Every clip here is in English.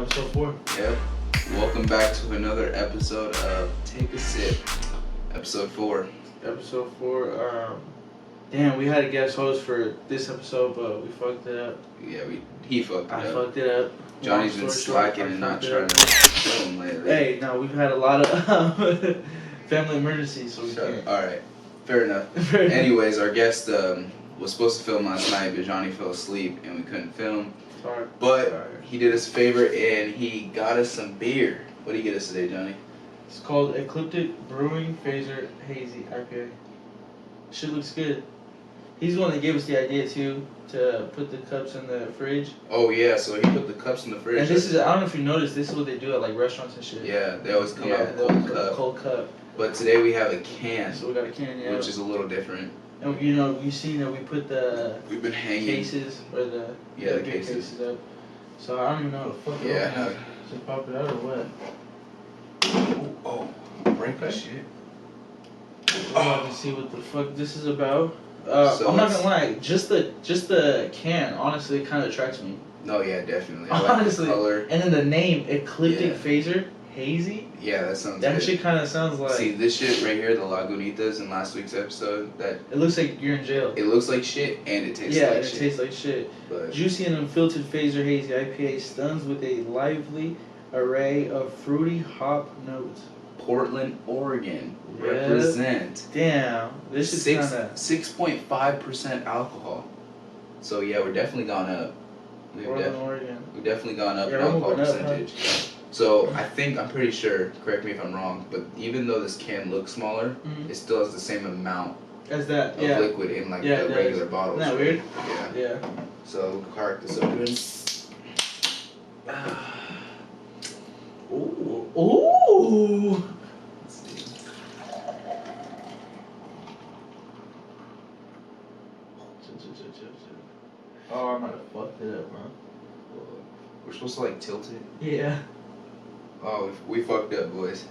Episode 4. Yep. Welcome back to another episode of Take a Sip. Episode 4. Episode 4. Damn, we had a guest host for this episode, but we fucked it up. Yeah, he fucked it up. I fucked it up. Johnny's been slacking and not trying to film lately. Hey, no, we've had a lot of family emergencies, so we can't. Alright, fair enough. Anyways, our guest was supposed to film last night, but Johnny fell asleep and we couldn't film. Sorry. But he did us a favor and he got us some beer. What did he get us today, Johnny? It's called Ecliptic Phazer Hazy IPA. Shit looks good. He's the one that gave us the idea too to put the cups in the fridge. Oh yeah, so he put the cups in the fridge. And this is, I don't know if you noticed, this is what they do at like restaurants and shit. Yeah, they always come out with a cold cup. But today we have a can. So we got a can, yeah. Which is a little different. And you know, you've seen that we put the cases or the cases up. So I don't even know how to fuck it up. Just pop it out or what? Oh, break that shit. We're about to see what the fuck this is about. So I'm not gonna lie, just the can honestly kind of attracts me. No, yeah, definitely. Honestly, like the color. And then the name Ecliptic Phazer Hazy. Yeah, that sounds. That good. shit kind of sounds like. See this shit right here, the Lagunitas in last week's episode. That it looks like you're in jail. It looks like shit, and it tastes like shit. Yeah, it tastes like shit. But Juicy and unfiltered Phazer Hazy IPA stuns with a lively array of fruity hop notes. Portland, Oregon, represent. Damn, this is 6.5% alcohol. So yeah, we're definitely gone up. Portland, Oregon. We've definitely gone up in alcohol percentage. So I'm pretty sure, correct me if I'm wrong, but even though this can look smaller, it still has the same amount as that of liquid in like the regular bottles. Isn't that weird? Yeah. So we'll crack this open. Ooh. Let's see. Oh, I might have fucked it up, bro. We're supposed to like tilt it? Yeah. Oh, we fucked up, boys.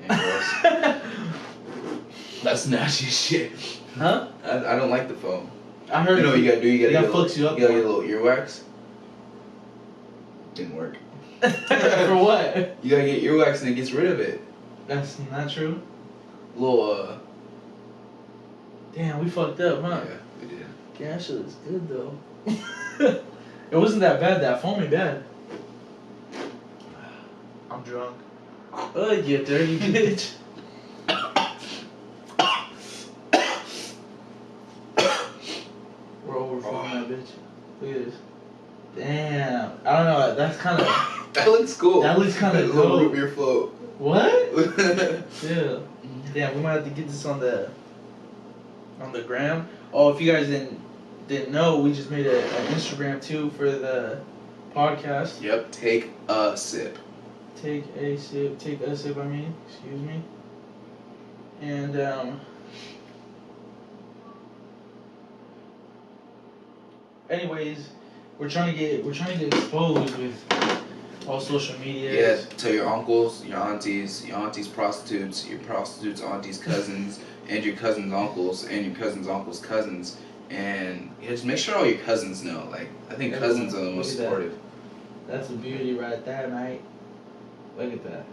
And girls. That's nasty shit. Huh? I don't like the foam. I heard. You know what you gotta do? You gotta fucks you up. You gotta get a little earwax. Didn't work. For what? You gotta get earwax and it gets rid of it. That's not true. Little Damn, we fucked up, huh? Yeah, we did. Yeah, that shit looks good though. It wasn't that bad. That foam ain't bad. I'm drunk. Oh, you dirty bitch. We're overflowing that bitch. Look at this. Damn. I don't know. That's kind of. That looks cool. That looks kind of cool. Little root beer float. What? Yeah. Damn, we might have to get this on the gram. Oh, if you guys didn't know, we just made an Instagram too for the podcast. Yep. Take a sip. Take a sip. I mean, excuse me. And anyways, we're trying to get exposed with all social media. Yeah, tell your uncles, your aunties prostitutes, your prostitutes' aunties' cousins, and your cousins' uncles, and your cousins' uncles' cousins, and just make sure all your cousins know. Like, I think cousins are the most supportive. That's a beauty right there, mate. Look at that.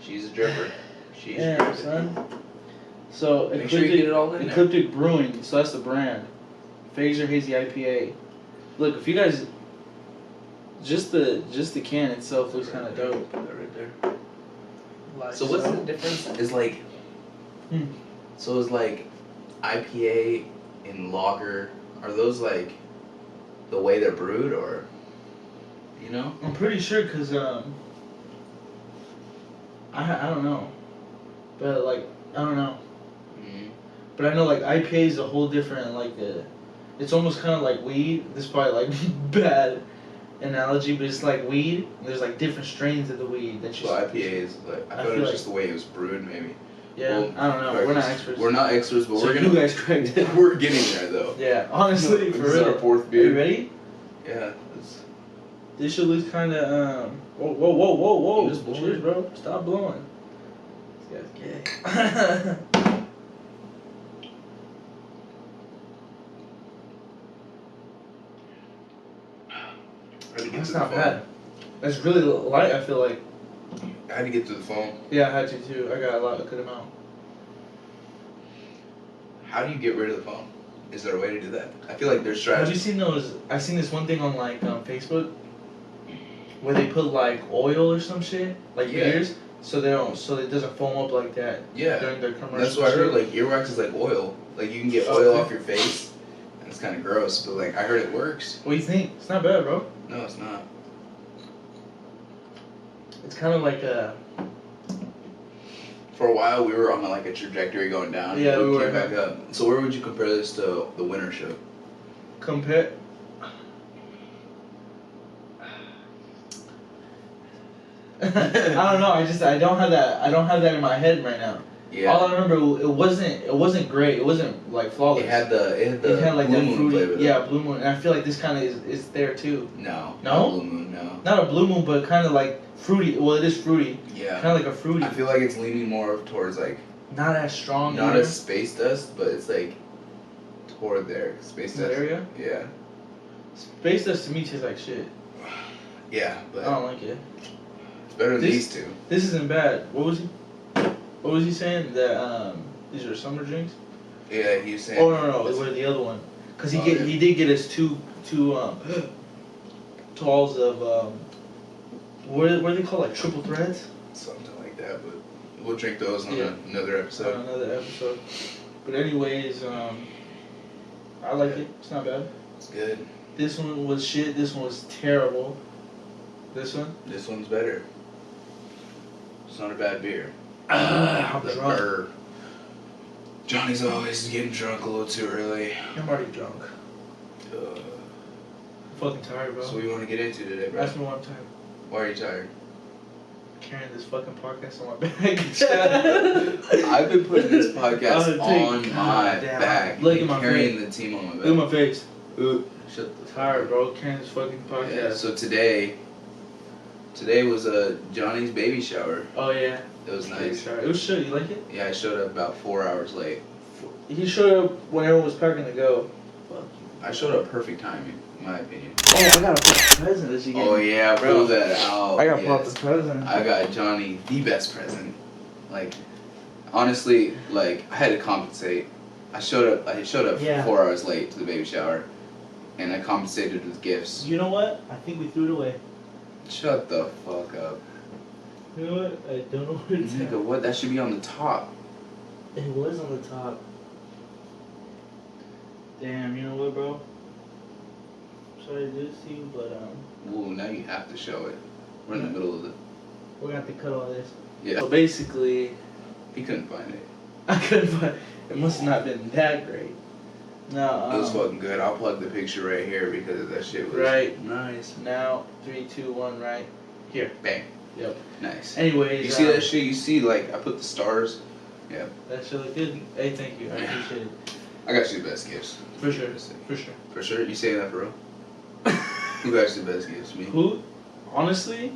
She's a dripper. She's a dripper. Son. So make sure you get it all in Ecliptic Brewing, so that's the brand. Phazer Hazy IPA. Look, if you guys, just the can itself looks kind of dope. Right there. So what's the difference? Is like, so is like IPA and lager, are those like the way they're brewed, or you know? I'm pretty sure because I don't know, but like I don't know. But I know like IPA is a whole different it's almost kind of like weed. This is probably like bad analogy, but it's like weed. There's like different strains of the weed that you. So IPA is like I thought it was just the way it was brewed, maybe. Yeah, well, I don't know. We're not experts. We're not experts, but so you guys correct it. We're getting there though. Yeah, honestly, for real. This is our 4th beer. Are you ready? Yeah. This shit looks kind of Whoa! Just blowing. Cheers, bro. Stop blowing. This guy's gay. Ready to get That's to the not phone. bad. It's really light, I feel like. I had to get through the phone. Yeah, I had to too. I got a good amount. How do you get rid of the phone? Is there a way to do that? I feel like there's strategy. Have you seen those? I've seen this one thing on like Facebook where they put like oil or some shit, like beers, so it doesn't foam up like that. Yeah. During their commercial. That's what I heard. Like earwax is like oil. Like you can get oil off your face, and it's kind of gross. But like I heard it works. What do you think? It's not bad, bro. No, it's not. It's kind of like a. For a while, we were on like a trajectory going down. Yeah, we came back up. So where would you compare this to the winter show? Compare. I don't know. I don't have that. I don't have that in my head right now. Yeah. All I remember, it wasn't great. It wasn't like flawless. It had like Blue that Moon flavor. Yeah, Blue Moon. And I feel like this kind of is there too. No. No. Blue Moon. No. Not a Blue Moon, but kind of like fruity. Well, it is fruity. Yeah. Kind of like a fruity. I feel like it's leaning more towards like. Not as strong. Not as space dust, but it's like toward there. Space dust. Area. Yeah. Space dust to me tastes like shit. Yeah, but I don't like it. It's better than these two. This isn't bad. What was he saying? That these are summer drinks? Yeah, he was saying. Oh no, it was the other one. Cause he did get us two talls of what are they called, like triple threads? Something like that, but we'll drink those on another episode. On another episode. But anyways, I like it. It's not bad. It's good. This one was shit. This one was terrible. This one? This one's better. It's not a bad beer. I'm drunk. Burr. Johnny's always getting drunk a little too early. I'm already drunk. I'm fucking tired, bro. So what do you want to get into today, bro? Ask me why I'm tired. Why are you tired? Carrying this fucking podcast on my back. I've been putting this podcast on my back. Look at my carrying face. the team on my back. Look at my face. Shut the tired, bro. Carrying this fucking podcast. Yeah, so today was Johnny's baby shower. Oh yeah. It was nice. It was shit. You like it? Yeah, I showed up about 4 hours late. He showed up when everyone was packing to go. Fuck you. I showed up perfect timing, in my opinion. Oh, I got a present that you gave me. Oh yeah, bro. pull that out. I got brought the present. I got Johnny the best present. Like, honestly, like I had to compensate. I showed up 4 hours late to the baby shower, and I compensated with gifts. You know what? I think we threw it away. Shut the fuck up. You know what? I don't know what it's Nigga, what? That should be on the top. It was on the top. Damn, you know what, bro? Sorry to do this to you, but Ooh, now you have to show it. We're in the middle of the. we're gonna have to cut all this. Yeah. So basically, He couldn't find it. I couldn't find. It must have not been that great. No. It was fucking good. I'll plug the picture right here because that shit was right. nice. Now, 3, 2, 1, right here. Bang. Yep. Nice. Anyways, You see that shit? You see, like, I put the stars. Yeah. That shit look good. Hey, thank you. I appreciate it. I got you the best gifts. For sure. For sure. For sure? You saying that for real? Who got you the best gifts? Me? Who? Honestly?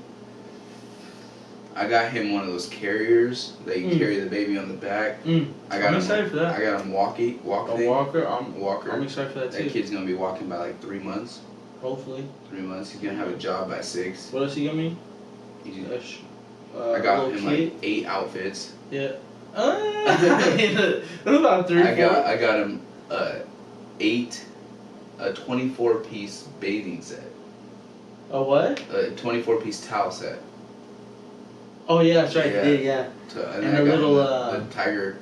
I got him one of those carriers that you carry the baby on the back. I'm excited for that. I got him walk A thing. walker? Walker. I'm excited for that too. That kid's gonna be walking by like 3 months. Hopefully. 3 months. He's gonna have a job by 6. What else you got me? I got him kid? like 8 outfits. Yeah. About 3. I got him 8 a 24-piece bathing set. A what? A 24-piece towel set. Oh yeah, that's right. Yeah. Yeah. And And I a got little him a tiger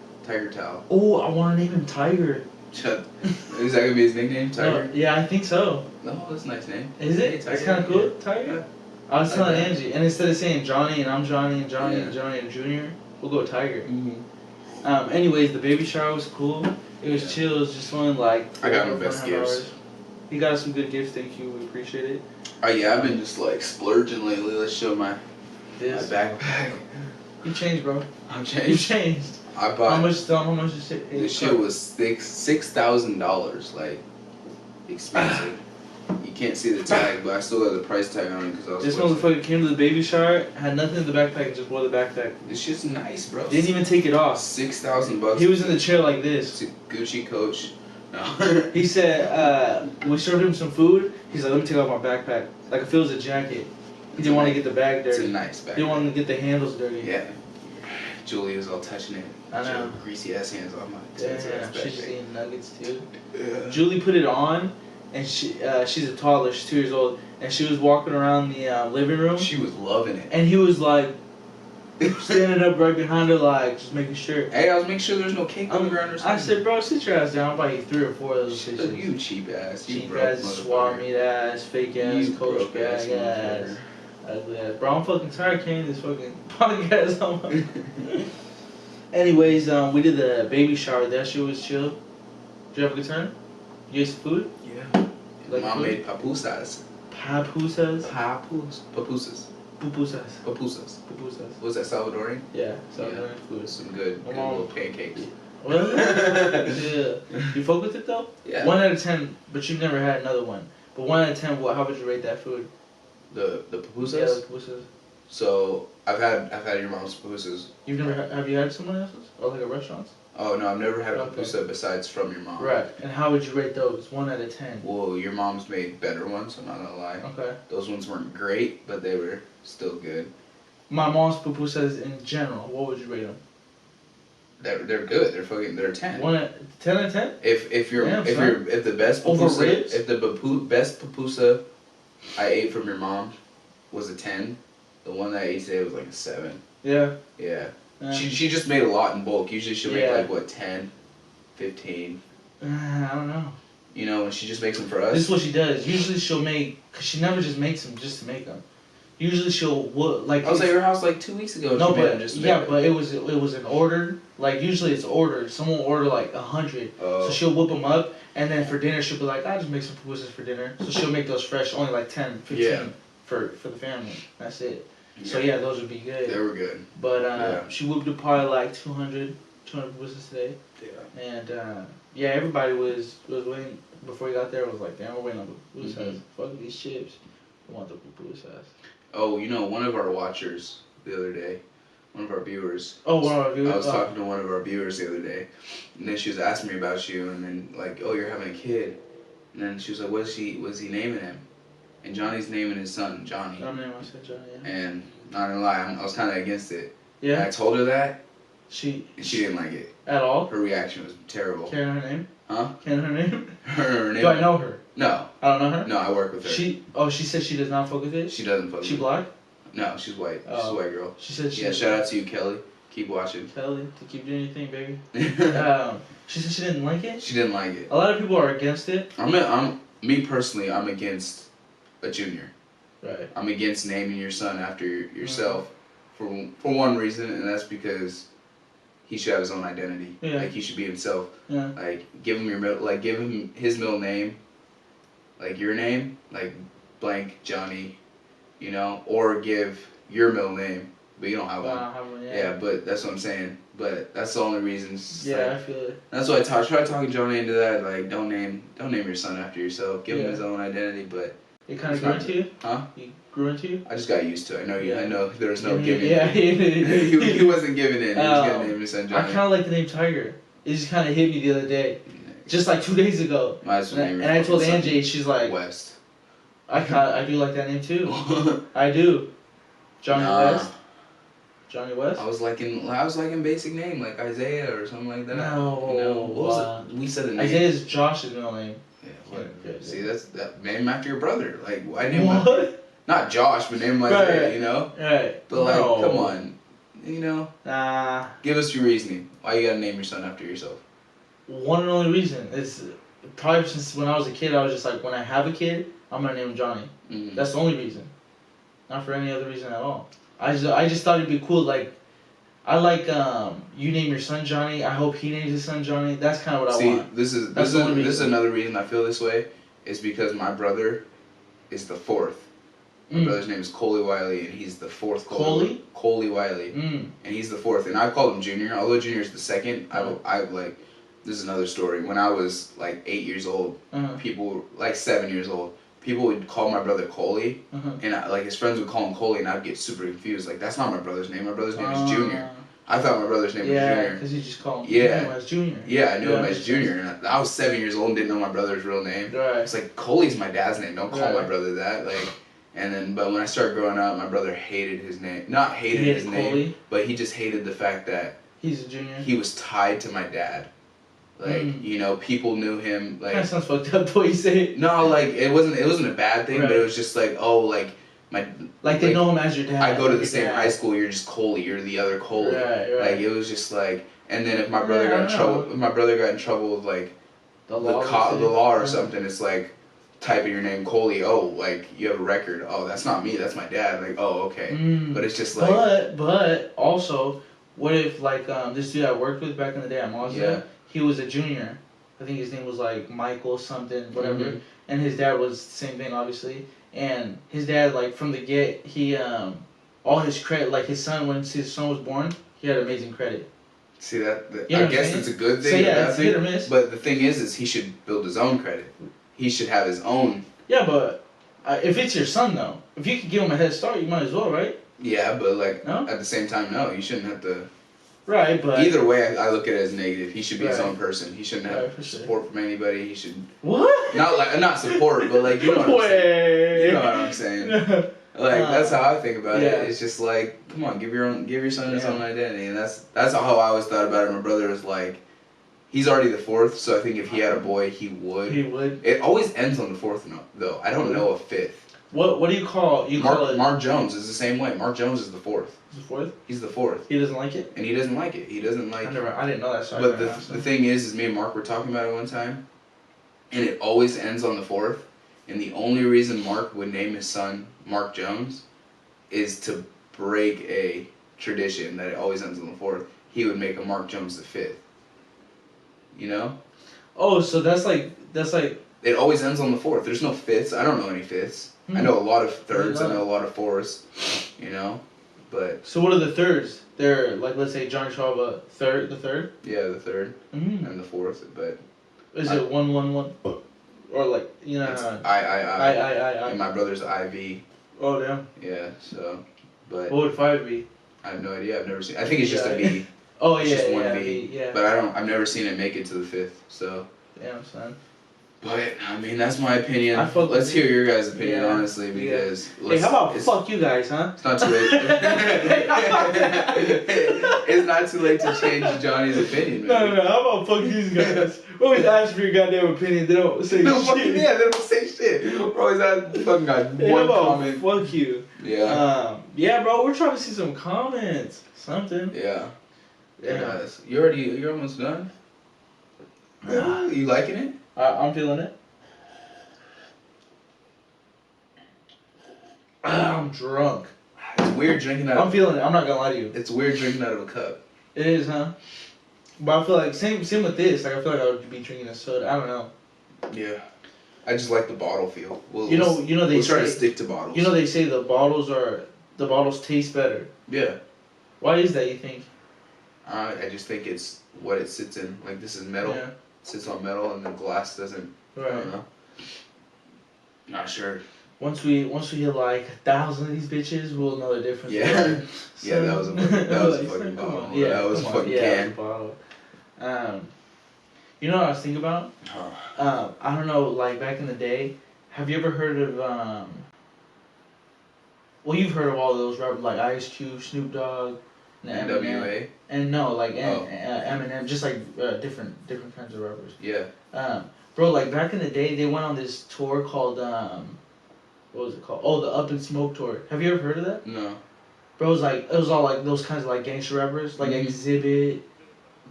towel. Oh, I want to name him Tiger. Is that gonna be his nickname, Tiger? No, yeah, I think so. No, that's a nice name. Is it? Hey, It's kind of cool, Yeah. Tiger. Yeah. I was telling Like that. Angie, and instead of saying Johnny and I'm Johnny and Johnny Yeah. and Johnny and Junior, we'll go Tiger. Mm-hmm. Anyways, the baby shower was cool. It was chill. It was just fun. Like I got my 4.5 best gifts. hours. You got us some good gifts. Thank you. We appreciate it. Oh yeah, I've been just like splurging lately. Let's show my backpack. You changed, bro. I'm You changed. changed. I bought. How much is it? This shit was $6,000, like expensive. You can't see the tag, but I still got the price tag on it because I was. This supposed motherfucker came to the baby shower, had nothing in the backpack, and just wore the backpack. This shit's nice, bro. Didn't even take it off. $6,000. He was in the chair like this. Gucci Coach. No. He said, we served him some food. He's like, let me take off my backpack. Like if it was a jacket. He didn't want to get the bag dirty. It's a nice bag. He didn't want to get the handles dirty. Yeah. Julie was all touching it. I know. Greasy ass hands on my Yeah, she's just eating nuggets too. Yeah. Julie put it on, and she's a toddler. She's 2 years old, and she was walking around the living room. She was loving it. And he was like standing up right behind her, like just making sure. Hey, I was making sure there's no cake on the ground or something. I said, bro, sit your ass down. I'll buy you 3 or 4 of those fishes. You cheap ass. Cheap ass, swap meat ass, fake ass, coach bag ass, ugly ass. Bro, I'm fucking tired of carrying this fucking podcast on my. Anyways, we did the baby shower. That shit was chill. Did you have a good time? You ate some food? Yeah. Like Mom food? made pupusas. Pupusas? Pupusas. Pupusas. Pupusas. Pupusas. Was that Salvadorian? Yeah, Salvadorian food. Some good little pancakes. What? Yeah. You fuck with it though? Yeah. 1 out of 10, but you've never had another one. But 1 out of 10, how would you rate that food? The pupusas? Yeah, the pupusas. So I've had your mom's pupusas. You've never have you had someone else's or like a restaurant's? Oh no, I've never had a pupusa besides from your mom. Right. And how would you rate those? 1 out of 10. Well, your mom's made better ones. I'm not gonna lie. Okay. Those ones weren't great, but they were still good. My mom's pupusas in general. What would you rate them? They're good. They're 10. 10 out of 10? If the best pupusa, if the best pupusa I ate from your mom was a 10, the one that I ate today was like a 7. Yeah. Yeah. She just made a lot in bulk. Usually she'll make like what 10, 15. I don't know. You know, when she just makes them for us. This is what she does. Usually she'll make, cause she never just makes them just to make them. Usually she'll like. I was at your house like 2 weeks ago. No, but but it was an order. Like usually it's ordered. Someone will order like 100. So she'll whip them up, and then for dinner she'll be like, I'll just make some pupusas for dinner. So she'll make those fresh, only like 10, 15 for the family. That's it. Yeah. So yeah, those would be good. They were good. But she whipped up probably like 200 pupusas today. Yeah. And everybody was waiting before he got there. Was like, damn, we're waiting on the pupusas. Fuck these chips. I want the pupusas. Oh, you know, one of our watchers the other day, one of our viewers. Oh, one of our viewers. I was talking to one of our viewers the other day, and then she was asking me about you, and then like, oh, you're having a kid, and then she was like, what's he naming him? And Johnny's naming his son Johnny. I said Johnny. Yeah. And not gonna lie, I was kind of against it. Yeah. And I told her that. She didn't like it at all. Her reaction was terrible. Can I know her name? Huh? Can I know her name? Her name. Do I know her? No. I don't know her. No, I work with her. She said she does not fuck with it. She doesn't fuck with it. She black? No, she's white. She's a white girl. She said she. Yeah. Shout out to you, Kelly. Keep watching. Kelly, to keep doing your thing, baby. She said she didn't like it. She didn't like it. A lot of people are against it. Me personally, I'm against a junior. Right. I'm against naming your son after yourself for one reason, and that's because he should have his own identity. Yeah. Like he should be himself. Yeah. Like give him his middle name, like your name, like blank Johnny, you know, or give your middle name, but you don't have one. Yeah, but that's what I'm saying. But that's the only reason. Yeah, I feel it. That's why I try talking Johnny into that. Like, don't name your son after yourself. Give him his own identity, but. It kind of grew into you? Huh? He grew into you? I just got used to it. I know there was no giving. giving. Yeah, he wasn't giving in. He was gonna name his son Johnny. I kind of like the name Tiger. It just kind of hit me the other day, just like 2 days ago. And I told Angie, she's like, West. I do like that name too. I do. Johnny West. Johnny West. I was like in basic name like Isaiah or something like that. No. What was it? We said the name. Isaiah's Josh's middle name. Yeah, see, that's that name after your brother. Like, why name not Josh, but name him like that, you know? Right. But like, come on, you know? Give us your reasoning. Why you gotta name your son after yourself? One and only reason. It's probably since when I was a kid, I was just like, when I have a kid, I'm gonna name him Johnny. Mm-hmm. That's the only reason. Not for any other reason at all. I just thought it'd be cool. Like, I like you name your son Johnny. I hope he names his son Johnny. That's kind of what I want. This is another reason I feel this way. Is because my brother is the fourth. My brother's name is Coley Wiley, and he's the fourth. Coley Wiley, and he's the fourth. And I called him Junior, although Junior is the second. I like. This is another story. When I was like 8 years old, people like 7 years old. People would call my brother Coley, and like his friends would call him Coley, and I'd get super confused. Like, that's not my brother's name. My brother's name is Junior. I thought my brother's name was Junior. Yeah, because you just call him as Junior. Yeah, I knew him as Junior. And I was 7 years old and didn't know my brother's real name. Right. It's like, Coley's my dad's name. Don't call my brother that. Like, And then, but when I started growing up, my brother hated his name. Not hated his name, but he just hated the fact that he's a junior. He was tied to my dad. Like, you know, people knew him. Like, that sounds fucked up the way you say it. No, like, it wasn't a bad thing, but it was just like, oh, like, they know him as your dad. I go to the same high school, you're just Coley, you're the other Coley. Right. Like, it was just like, and then if my brother got in trouble with, like, the law or something, it's like, type in your name Coley, oh, like, you have a record, oh, that's not me, that's my dad, like, oh, okay. But it's just like... But, also, what if, like, this dude I worked with back in the day at Mazda, he was a junior, I think his name was, like, Michael something, whatever, and his dad was the same thing, obviously, and his dad, like, from the get, he, all his credit, like, his son, when his son was born, he had amazing credit. See, that I guess it's a good thing. So, yeah, it's hit or miss. But the thing is he should build his own credit. He should have his own. Yeah, but if it's your son, though, if you could give him a head start, you might as well, right? Yeah, but like at the same time, no, you shouldn't have to. Right, but either way, I look at it as negative. He should be his own person. He shouldn't have support from anybody. He should not support, but like you know what I'm saying. You know what I'm saying. Like that's how I think about it. It's just like, come on, give your son his own identity, and that's how I always thought about it. My brother was like. He's already the fourth, so I think if he had a boy, he would. He would. It always ends on the fourth note, though. I don't know a fifth. What do you call it? Mark Jones is the same way. Mark Jones is the fourth. He's the fourth? He's the fourth. He doesn't like it? And he doesn't like it. He doesn't like... I didn't know that. Sorry. But the thing is me and Mark were talking about it one time, and it always ends on the fourth, and the only reason Mark would name his son Mark Jones is to break a tradition that it always ends on the fourth. He would make a Mark Jones the fifth. You know? Oh, so that's like... It always ends on the fourth. There's no fifths. I don't know any fifths. I know a lot of thirds. I know a lot of fourths. You know? But... So what are the thirds? They're, like, let's say Johnny Schwab, the third? Yeah, the third. And the fourth, but... Is it 1, 1, 1? Or, like, you know... It's I. And my brother's IV. Oh, damn. Yeah, so... But... What would 5 be? I have no idea. I've never seen... I think it's just a V. Oh, it's just one V. Yeah. But I've never seen it make it to the fifth, so... Damn, son. But, I mean, that's my opinion. Let's hear your guys' opinion, honestly, because... Hey, how about fuck you guys, huh? It's not too late. It's not too late to change Johnny's opinion, man. No, how about fuck these guys? We always ask for your goddamn opinion, they don't say shit. Yeah, they don't say shit. We're always asking fucking guys one comment. Fuck you. Yeah. Yeah, bro, we're trying to see some comments. Something. Yeah. Yeah. You're almost done? You liking it? I'm feeling it. I'm drunk. It's weird drinking out of... I'm feeling it. I'm not gonna lie to you. It's weird drinking out of a cup. It is, huh? But I feel like, same with this. Like, I feel like I would be drinking a soda. I don't know. Yeah. I just like the bottle feel. We'll try to stick to bottles. You know they say the bottles taste better. Yeah. Why is that, you think? I just think it's what it sits in. Like, this is metal. Yeah. It sits on metal, and the glass doesn't. Right. I don't know. Not sure. Once we hit like 1,000 of these bitches, we'll know the difference. Yeah. So, yeah, that was a fucking bottle. Yeah, that was a fucking can. Bottle. You know what I was thinking about? I don't know, like back in the day, have you ever heard of well, you've heard of all those rappers like Ice Cube, Snoop Dogg, and NWA. And no, like Eminem, just like different kinds of rappers. Yeah. Bro, like back in the day, they went on this tour called what was it called? Oh, the Up in Smoke tour. Have you ever heard of that? No. Bro, it was all like those kinds of like gangster rappers, like Exhibit,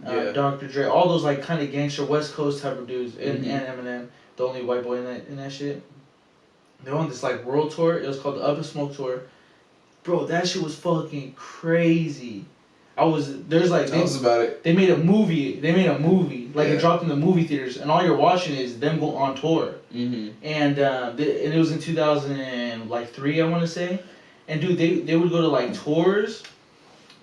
Dr. Dre, all those like kind of gangster West Coast type of dudes, and Eminem, the only white boy in that shit. They went on this like world tour. It was called the Up in Smoke tour. Bro, that shit was fucking crazy. Tell us about it. They made a movie. Like it dropped in the movie theaters, and all you're watching is them go on tour. Mm-hmm. And it was in 2003, I want to say. And dude, they would go to like tours,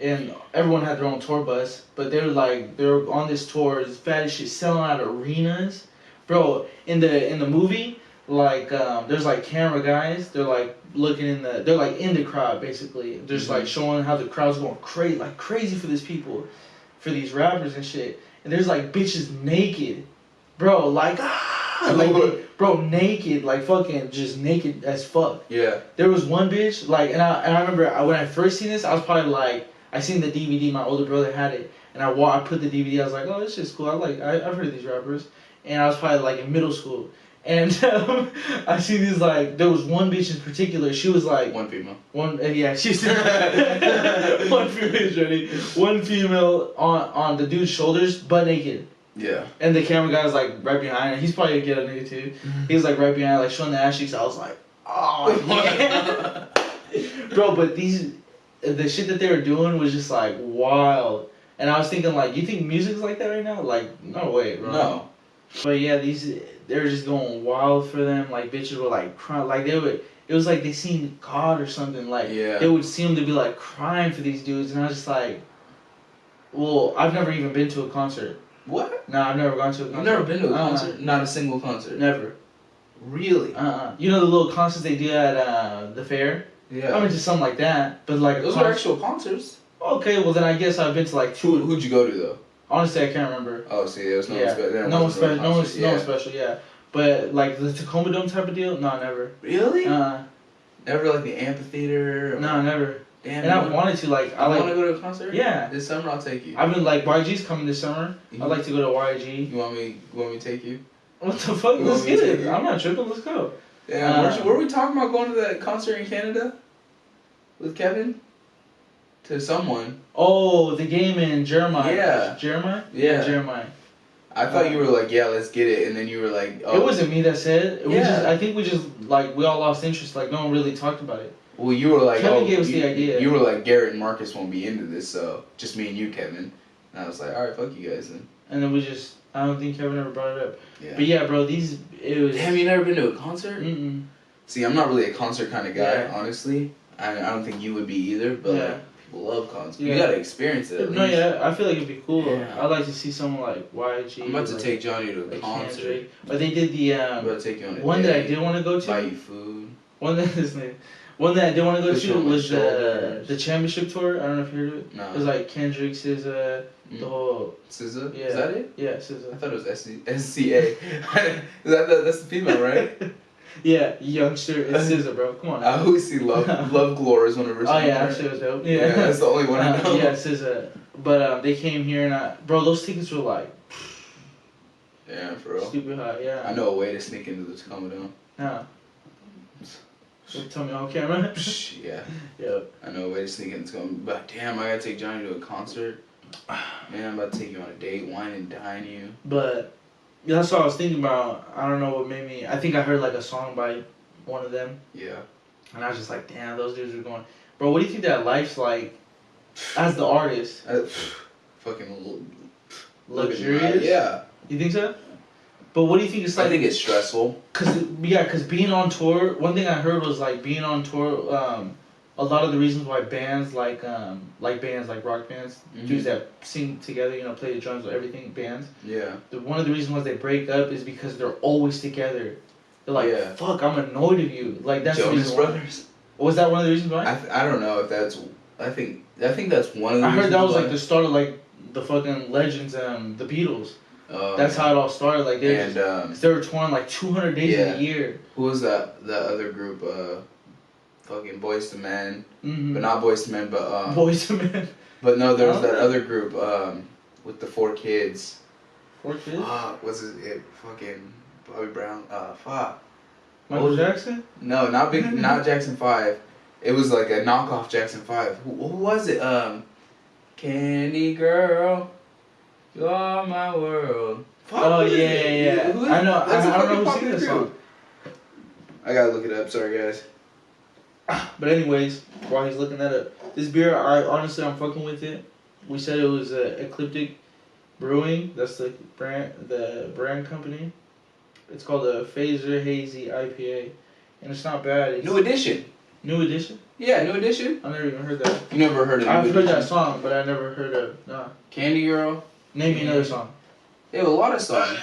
and everyone had their own tour bus. But they were on this tour, this fat as shit, selling out arenas, bro. In the movie, like there's like camera guys. They're like looking in the crowd basically. Just like showing how the crowd's going crazy for these people, for these rappers and shit. And there's like bitches naked, bro. Bro, naked, like fucking just naked as fuck. Yeah. There was one bitch, like, and I remember when I first seen this, I was probably like, I seen the DVD, my older brother had it, and I put the DVD, I was like, oh, this shit's cool, I've heard of these rappers, and I was probably like in middle school, and I seen these, like, there was one bitch in particular, she was like... One female. She's... one female, one female on the dude's shoulders, butt naked. Yeah. And the camera guy was like right behind her. He's probably a ghetto nigga too. He was like right behind, like showing the ass cheeks. I was like, oh yeah. Bro, but the shit that they were doing was just like wild. And I was thinking like, you think music's like that right now? Like, no way, bro. No. But yeah, they were just going wild for them. Like bitches were like crying. Like it was like they seen God or something. Like they would seem to be like crying for these dudes. And I was just like, well, I've never even been to a concert. What? No, I've never gone to a concert. You've never been to a concert? Not a single concert? Never. Really? You know the little concerts they do at the fair? Yeah. I went to something like that, but like... Those are actual concerts. Okay, well then I guess I've been to like two... Who'd you go to though? Honestly, I can't remember. Oh, see, there was no special. No one special, yeah. But like the Tacoma Dome type of deal? No, never. Really? Never like the amphitheater? No, never. Damn, and I wanted to, like... I want to go to a concert? Yeah. This summer I'll take you. I've been like, YG's coming this summer. I'd like to go to YG. You want me to take you? What the fuck? Let's get it. I'm not tripping. Let's go. Yeah, were we talking about going to that concert in Canada? With Kevin? To someone. Oh, the game in Jeremiah. Yeah. Jeremiah? Yeah. Jeremiah. I thought you were like, yeah, let's get it, and then you were like, oh. It wasn't me that said it. I think we all lost interest. Like, no one really talked about it. Well, you were like, Kevin gave us the idea. You were like, Garrett and Marcus won't be into this, so just me and you, Kevin. And I was like, alright, fuck you guys then. And then I don't think Kevin ever brought it up. Yeah. But yeah, bro, it was... Damn, you never been to a concert? Mm-mm. See, I'm not really a concert kind of guy, honestly. I don't think you would be either, but like, people love concerts. Yeah. You gotta experience it at least. No, yeah, I feel like it'd be cool. Yeah. I'd like to see someone like YG. I'm about to take Johnny to a concert. Kendrick. But they did the I'm about to take you on a one day, that I did want to go to. Buy you food. One that I did want to go to was the championship tour. I don't know if you heard of it. No. It was like Kendrick, SZA, the whole... SZA? Yeah. Is that it? Yeah, SZA. I thought it was SCA. That's the female, right? Yeah, youngster. It's SZA, bro. Come on. I always see Love Glore as one of her songs. Oh yeah, that shit was dope. Yeah, that's the only one I know. Yeah, SZA. But they came here and bro, those tickets were like... Yeah, for real. Stupid high, yeah. I know a way to sneak into the Tacoma Dome. Yeah. So tell me on camera. Yeah. Yep. I know a way to sneak into the Tacoma. But damn, I gotta take Johnny to a concert. Man, I'm about to take you on a date, wine and dine you. But that's what I was thinking about. I don't know what made me. I think I heard like a song by one of them. Yeah. And I was just like, damn, those dudes are going. Bro, what do you think that life's like as the artist? Fucking luxurious? Yeah. You think so? But what do you think it's like? I think it's stressful. Cause being on tour, one thing I heard was like being on tour, a lot of the reasons why bands like bands like rock bands, dudes that sing together, play the drums or everything, bands. Yeah. One of the reasons why they break up is because they're always together. They're like, fuck, I'm annoyed of you. Like that's Jonas the reason Brothers. Was that one of the reasons why? I don't know if that's. I think that's one of the. I heard that was like the start of like the fucking legends, the Beatles. That's how it all started. Like they were touring like 200 days in a year. Who was that? The other group, fucking Boys to Men, but not Boys to Men, but Boys to Men. But no, there was that other group with the 4 kids. 4 kids? What's it? Fucking Bobby Brown. Fuck. Michael Jackson? No, not Jackson 5. It was like a knockoff Jackson 5. Who was it? Candy Girl. You are my world. Fuck, oh yeah. I know. I don't know who sings this song. I gotta look it up. Sorry, guys. But anyways, while he's looking that up, this beer, I'm fucking with it. We said it was Ecliptic Brewing. That's the brand company. It's called a Phazer Hazy IPA, and it's not bad. It's New Edition. New Edition? Yeah, New Edition. I never even heard that. You never heard of? I've heard that song, but I never heard of. Nah. Candy Girl. Name me another song. They have a lot of songs.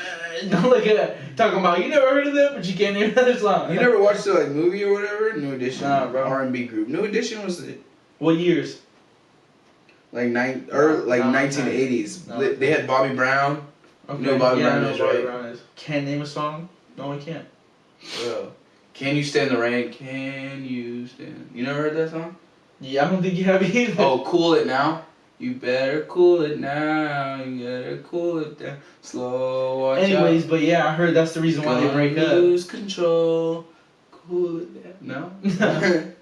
Don't look at that. Talking about you never heard of them, but you can't name another song. You never watched the movie or whatever? New Edition. Nah, bro. R&B group. New Edition was the. What years? Like 1980s. No. They had Bobby Brown. Okay. You know Bobby Brown I know is, Bobby right? Brown is. Can't name a song? No, I can't. Bro. Can you stand the rain? Can you stand? You never heard that song? Yeah, I don't think you have either. Oh, Cool It Now. You better cool it now. You better cool it down. Slow, watch Anyways, out. but yeah, I heard that's the reason why they break up. Lose control. Cool it down. No?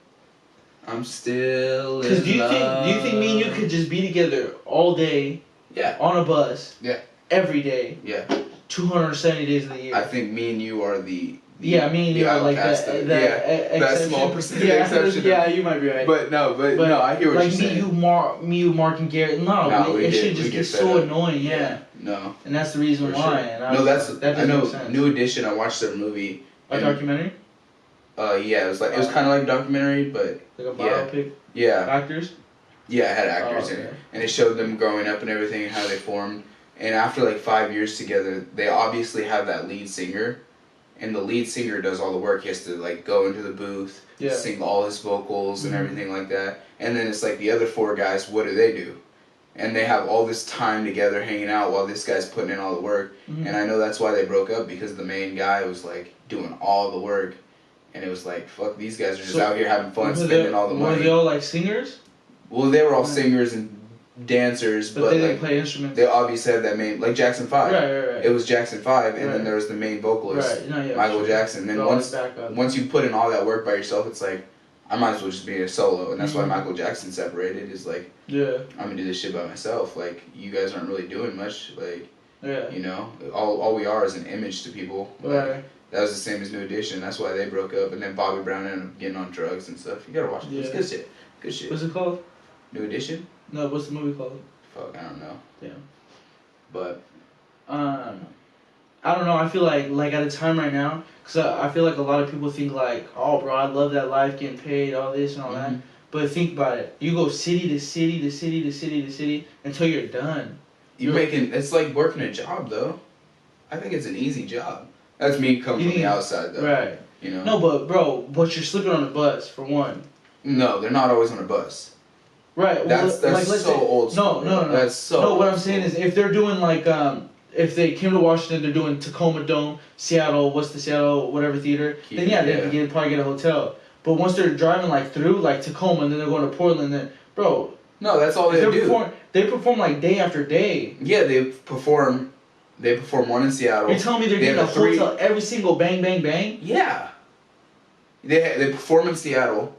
I'm still in love. Do you think me and you could just be together all day? Yeah. On a bus? Yeah. Every day? Yeah. 270 days of the year. I think me and you are the me and you are like that small percentage exception. Yeah, you might be right. But no, I hear what you're saying. Like you, Mark, and Garrett. No, it should just get so annoying. Yeah. No. And that's the reason why. Sure. And that doesn't make sense. New Edition. I watched their movie. A documentary. Yeah, it was kind of like a documentary, but like a biopic. Yeah. Actors. Yeah, it had actors in it, and it showed them growing up and everything and how they formed. And after like 5 years together, they obviously have that lead singer, and the lead singer does all the work. He has to like go into the booth, sing all his vocals and everything like that. And then it's like the other 4 guys, what do? And they have all this time together hanging out while this guy's putting in all the work. Mm-hmm. And I know that's why they broke up, because the main guy was like doing all the work. And it was like, fuck, these guys are just out here having fun, spending all the money. Were they all like singers? Well, they were all singers and dancers, but they like, didn't play instruments. They obviously had that main, like Jackson 5. Right. It was Jackson 5, and then there was the main vocalist, Michael Jackson. And then once you put in all that work by yourself, it's like, I might as well just be a solo. And that's why Michael Jackson separated, is like, I'm gonna do this shit by myself. Like, you guys aren't really doing much. Like, you know, all we are is an image to people. Like, that was the same as New Edition. That's why they broke up. And then Bobby Brown ended up getting on drugs and stuff. You gotta watch it. It's good shit. Good shit. What's it called? New Edition? No, what's the movie called? Fuck, I don't know. Damn. But I don't know. I feel like at a time right now, because I feel like a lot of people think like, oh, bro, I love that life, getting paid, all this and all that. But think about it. You go city to city to city to city to city until you're done. It's like working a job, though. I think it's an easy job. That's me coming from the outside, though. Right. You know? No, but you're sleeping on a bus, for one. No, they're not always on a bus. Right. That's like, so old school. No. That's so No, what I'm saying is, if they're doing like, if they came to Washington, they're doing Tacoma Dome, Seattle, what's the Seattle, whatever theater, then they probably get a hotel. But once they're driving like through, like Tacoma, and then they're going to Portland, then, bro. No, that's all they do. They perform like day after day. Yeah, they perform one in Seattle. You're telling me they're getting a hotel every single bang, bang, bang? Yeah. They perform in Seattle,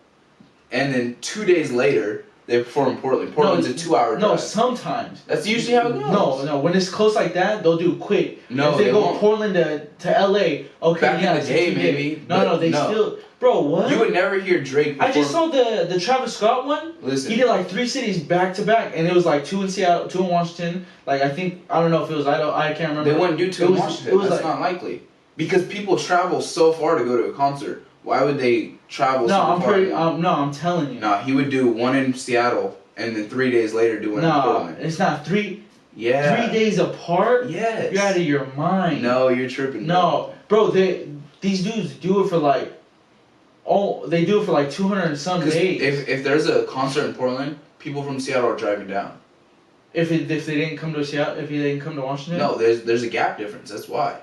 and then 2 days later, they perform in Portland. Portland's a 2-hour drive. No, sometimes. That's usually how it goes. No. When it's close like that, they'll do it quick. No, if they go Portland to LA, okay, back in the day, maybe. No, they still. Bro, what? You would never hear Drake perform. I just saw the Travis Scott one. Listen. He did like 3 cities back to back, and it was like 2 in Seattle, 2 in Washington. Like, I don't know if it was, I can't remember. They wouldn't do 2 in Washington. That's not likely. Because people travel so far to go to a concert. Why would they travel so far? I'm telling you. No, he would do 1 in Seattle, and then 3 days later do 1 in Portland. No, it's not 3. Yeah. 3 days apart? Yes. You're out of your mind. No, you're tripping. No. Bro, these dudes do it for like, they do it for like 200 and some days. If there's a concert in Portland, people from Seattle are driving down. If they didn't come to Seattle, if they didn't come to Washington? No, there's a gap difference, that's why.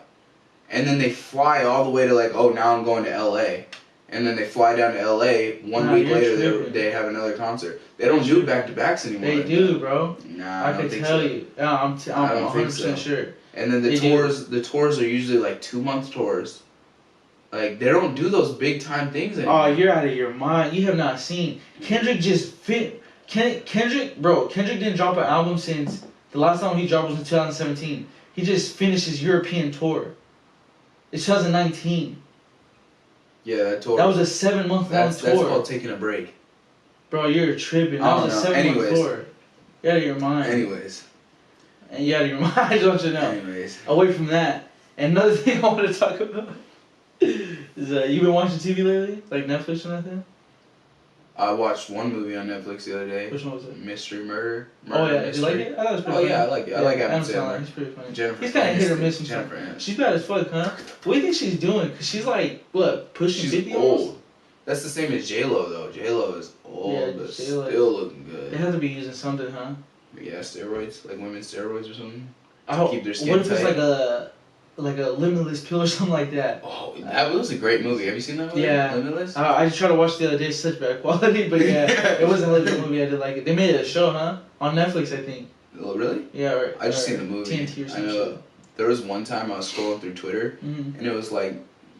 And then they fly all the way to like, oh, now I'm going to LA. And then they fly down to LA. 1 week later, they have another concert. They don't do back-to-backs anymore. They do, bro. Nah, I can tell you. I'm 100% sure. And then the tours are usually like 2-month tours. Like, they don't do those big-time things anymore. Oh, you're out of your mind. You have not seen. Kendrick just fit. Kendrick didn't drop an album since the last time he dropped was in 2017. He just finished his European tour. It's 2019. Yeah, that tour. That was a 7-month long tour. That's called taking a break. Bro, you're tripping. That was a 7-month tour. You're out of your mind. Anyways. And you're out of your mind, I don't you know. Anyways. Away from that, another thing I want to talk about is you been watching TV lately? Like Netflix or nothing? I watched one movie on Netflix the other day. Which one was it? Mystery Murder. Oh yeah, did you like it? I thought it was pretty funny. Yeah, I like it. I like Adam Sandler. He's pretty funny. Jennifer. He's kind of hit or miss sometimes. She's bad as fuck, huh? What do you think she's doing? Cause she's like what, pushing 50 old. almost? That's the same as J-Lo though. J-Lo is old, but still looking good. They have to be using something, huh? Yeah, steroids, like women's steroids or something. To keep their skin tight. What if it's a Limitless pill or something like that. Oh, that was a great movie. Have you seen that movie? Yeah. Limitless? I just tried to watch it the other day. Such bad quality, but yeah, it wasn't like the movie. I did like it. They made it a show, huh? On Netflix, I think. Oh, really? Yeah, right. I just seen the movie. TNT or some I know. shit. There was one time I was scrolling through Twitter, Mm-hmm. and it was like,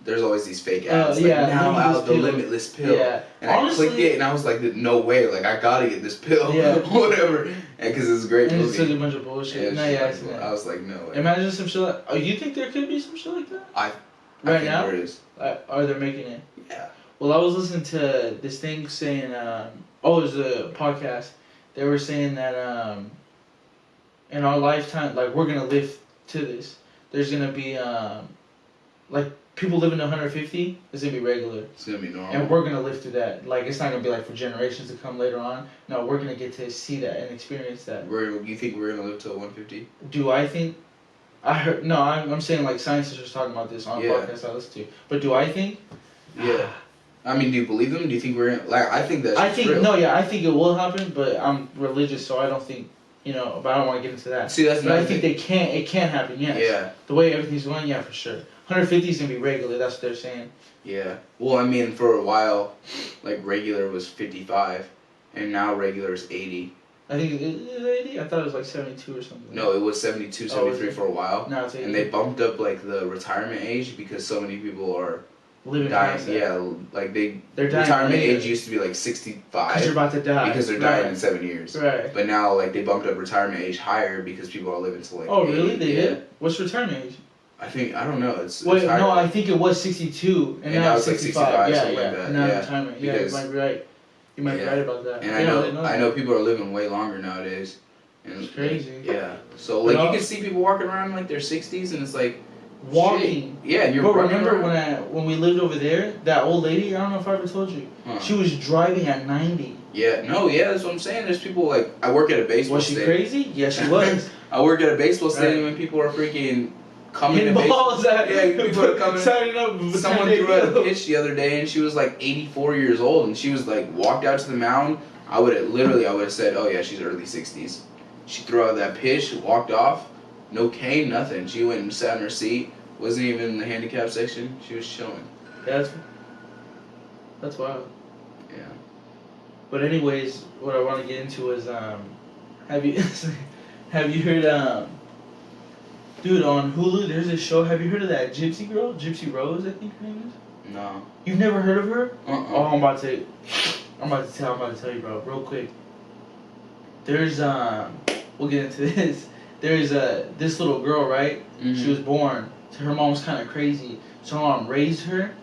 there's always these fake ads. Yeah, like, now out the pill. Limitless pill. Yeah. And honestly, I clicked it, and I was like, no way. Like, I gotta get this pill. Yeah. Whatever. And because it's a great and movie. it's such a bunch of bullshit. I was like, no way. Imagine some shit like... Oh, you think there could be some shit like that? I right think now? there is. Are they making it? Yeah. Well, I was listening to this thing saying... it was a podcast. They were saying that in our lifetime, like, we're going to live to this. There's going to be... like, people living to 150, it's going to be regular. It's going to be normal. And we're going to live through that. Like, it's not going to be like for generations to come later on. No, we're going to get to see that and experience that. You think we're going to live till 150? Do I think... I'm saying like scientists are talking about this on a podcast I listen to. But do I think? Yeah. I mean, do you believe them? Do you think we're in... Like, I think that's real. No, yeah, I think it will happen, but I'm religious, so I don't think... but I don't want to get into that. See, that's but I think it can happen, yes. Yeah. The way everything's going, yeah, for sure. 150 is going to be regular, that's what they're saying. Yeah. Well, I mean, for a while, like, regular was 55, and now regular is 80. I think is it 80? I thought it was like 72 or something. No, it was 72, 73 for a while. Now it's 80. And they bumped up, like, the retirement age because so many people are living dying. Yeah, like, they're dying retirement later. age used to be, like, 65. Because you're about to die. Because they're dying in 7 years. Right. But now, like, they bumped up retirement age higher because people are living to, like, oh, 80. really? They did? What's retirement age? I don't know. Wait, no, I think it was 62, and now it's 65. Like 65, yeah, something yeah. like that. Now yeah. retirement. Yeah, you might be right. You might be right about that. And I know people are living way longer nowadays. And it's crazy. Yeah. So like you can see people walking around like their 60s, and it's like walking. Shit. Yeah, and you're. But remember when we lived over there, that old lady? I don't know if I ever told you. She was driving at 90. Yeah. No. Yeah. That's what I'm saying. There's people like I work at a baseball. stadium. Was she crazy? Yeah, she was. I work at a baseball stadium, and people are freaking. Coming to balls people are coming. Up someone threw out a pitch the other day, and she was like 84 years old, and she was like walked out to the mound. I would have said, oh yeah, she's early 60s. She threw out that pitch, walked off, no cane, nothing. She went and sat in her seat. Wasn't even in the handicap section. She was chilling. That's wild. Yeah. But anyways, what I want to get into is have you heard dude, on Hulu, there's this show. Have you heard of that Gypsy girl? Gypsy Rose, I think her name is? No. You've never heard of her? Uh-uh. Oh, I'm about to tell you, bro, real quick. There's, we'll get into this. There's, this little girl, right? Mm-hmm. She was born. So her mom was kind of crazy. So her mom raised her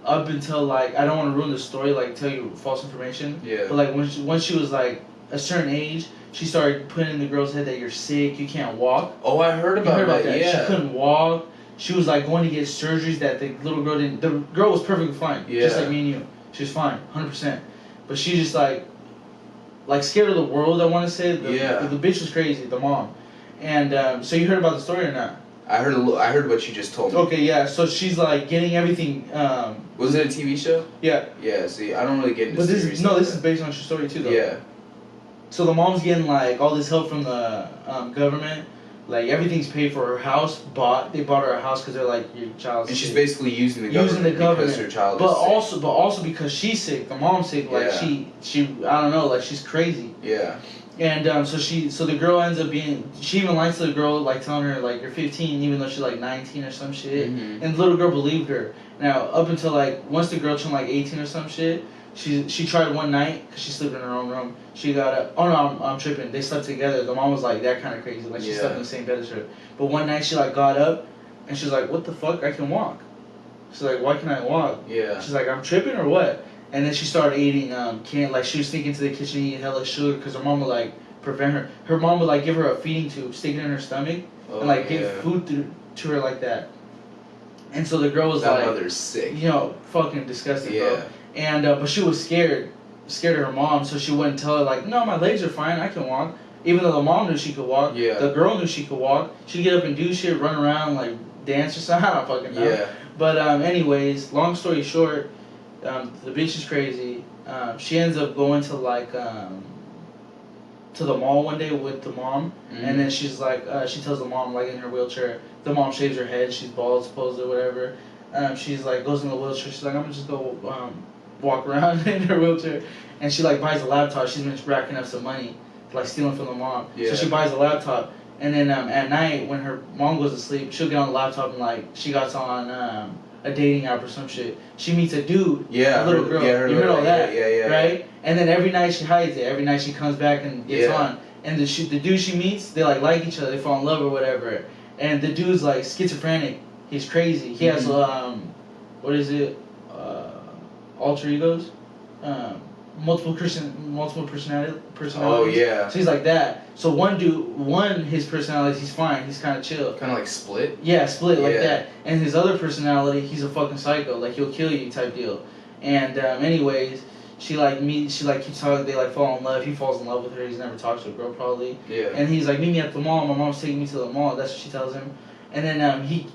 up until, like, I don't want to ruin the story, like, tell you false information. Yeah. But, like, once she was, like, a certain age, she started putting in the girl's head that you're sick, you can't walk. Oh, I heard about that. Yeah. She couldn't walk. She was like going to get surgeries that the little girl didn't. The girl was perfectly fine, just like me and you. She was fine, 100%. But she just like scared of the world. I want to say. The bitch was crazy. The mom. And so you heard about the story or not? I heard what you just told me. Okay, yeah. So she's like getting everything. Was it a TV show? Yeah. Yeah. See, I don't really get into. But this is based on your story too, though. Yeah. So the mom's getting like all this help from the government, like everything's paid for. Her house they bought her a house because they're like your child's. And sick. she's basically using the government because her child is sick. But also because she's sick, the mom's sick. Like she I don't know, like she's crazy. Yeah. And so the girl ends up being. She even lies to the girl, like telling her like you're 15, even though she's like 19 or some shit. Mm-hmm. And the little girl believed her. Now up until like once the girl turned like 18 or some shit. She tried one night because she slept in her own room. She got up. Oh no, I'm tripping. They slept together. The mom was like that kind of crazy. Like she slept in the same bed as her. But one night she like got up, and she's like, "What the fuck? I can walk." She's like, "Why can I walk?" Yeah. She's like, "I'm tripping or what?" And then she started eating like she was sneaking to the kitchen eating hella sugar because her mom would like prevent her. Her mom would like give her a feeding tube, stick it in her stomach, and like give food to her like that. And so the girl was that mother's sick. Fucking disgusting, bro. And but she was scared of her mom, so she wouldn't tell her like, no, my legs are fine, I can walk. Even though the mom knew she could walk, the girl knew she could walk. She'd get up and do shit, run around, like dance or something. I don't fucking know. Yeah. But anyways, long story short, the bitch is crazy. She ends up going to like to the mall one day with the mom, and then she's like, she tells the mom, like, in her wheelchair, the mom shaves her head, she's bald, supposed or whatever. She's like, goes in the wheelchair, she's like, I'm gonna just go walk around in her wheelchair, and she like buys a laptop. She's been racking up some money, like stealing from the mom. Yeah. So she buys a laptop, and then at night when her mom goes to sleep, she'll get on the laptop and like she got on a dating app or some shit. She meets a dude, a little girl. You heard all that, right? And then every night she hides it. Every night she comes back and gets on. And the dude she meets, they like each other. They fall in love or whatever. And the dude's like schizophrenic. He's crazy. He has what is it? Alter egos. Multiple personality. Oh yeah. So he's like that. So his personality, he's fine. He's kind of chill. Kind of like split. Yeah, split like that. And his other personality, he's a fucking psycho. Like he'll kill you type deal. And anyways, she keeps talking. They like fall in love. He falls in love with her. He's never talked to a girl probably. Yeah. And he's like, meet me at the mall. My mom's taking me to the mall. That's what she tells him. And then he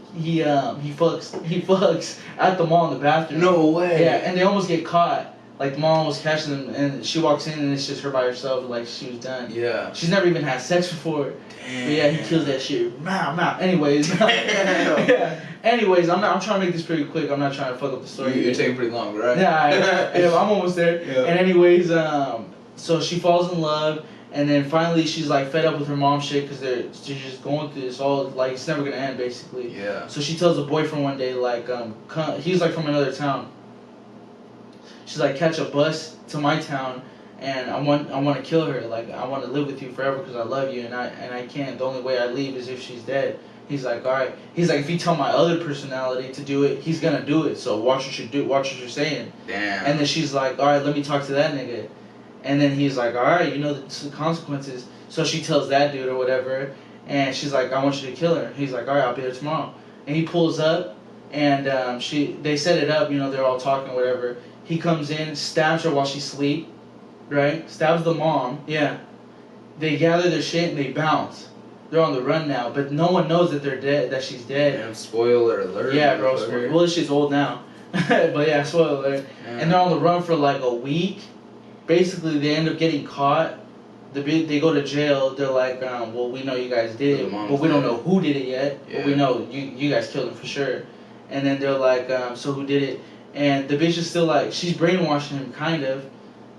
fucks at the mall in the bathroom. No way. Yeah, and they almost get caught. Like, the mom was catching them, and she walks in, and it's just her by herself, like, she was done. Yeah. She's never even had sex before. Damn. But yeah, he kills that shit. Anyways. Yeah. Anyways, I'm trying to make this pretty quick. I'm not trying to fuck up the story. You're taking pretty long, right? Yeah, I'm almost there. Yeah. And anyways, so she falls in love, and then finally she's, like, fed up with her mom shit, because she's just going through this all, like, it's never gonna end, basically. Yeah. So she tells the boyfriend one day, like, he's, like, from another town. She's like, catch a bus to my town, and I want to kill her. Like, I want to live with you forever because I love you, and I can't. The only way I leave is if she's dead. He's like, all right. He's like, if you tell my other personality to do it, he's gonna do it. So watch what you're saying. Damn. And then she's like, all right, let me talk to that nigga. And then he's like, all right, you know the consequences. So she tells that dude or whatever, and she's like, I want you to kill her. He's like, all right, I'll be there tomorrow. And he pulls up, and they set it up. You know, they're all talking, whatever. He comes in, stabs her while she's asleep, right? Stabs the mom, yeah. They gather their shit and they bounce. They're on the run now, but no one knows that they're dead, that she's dead. Damn, spoiler alert. Yeah, bro. Well, this shit's old now. But yeah, spoiler alert. Yeah. And they're on the run for like a week. Basically, they end up getting caught. They go to jail. They're like, well, we know you guys did it, but we don't know who did it yet. Yeah. But we know you guys killed him for sure. And then they're like, so who did it? And the bitch is still like, she's brainwashing him, kind of.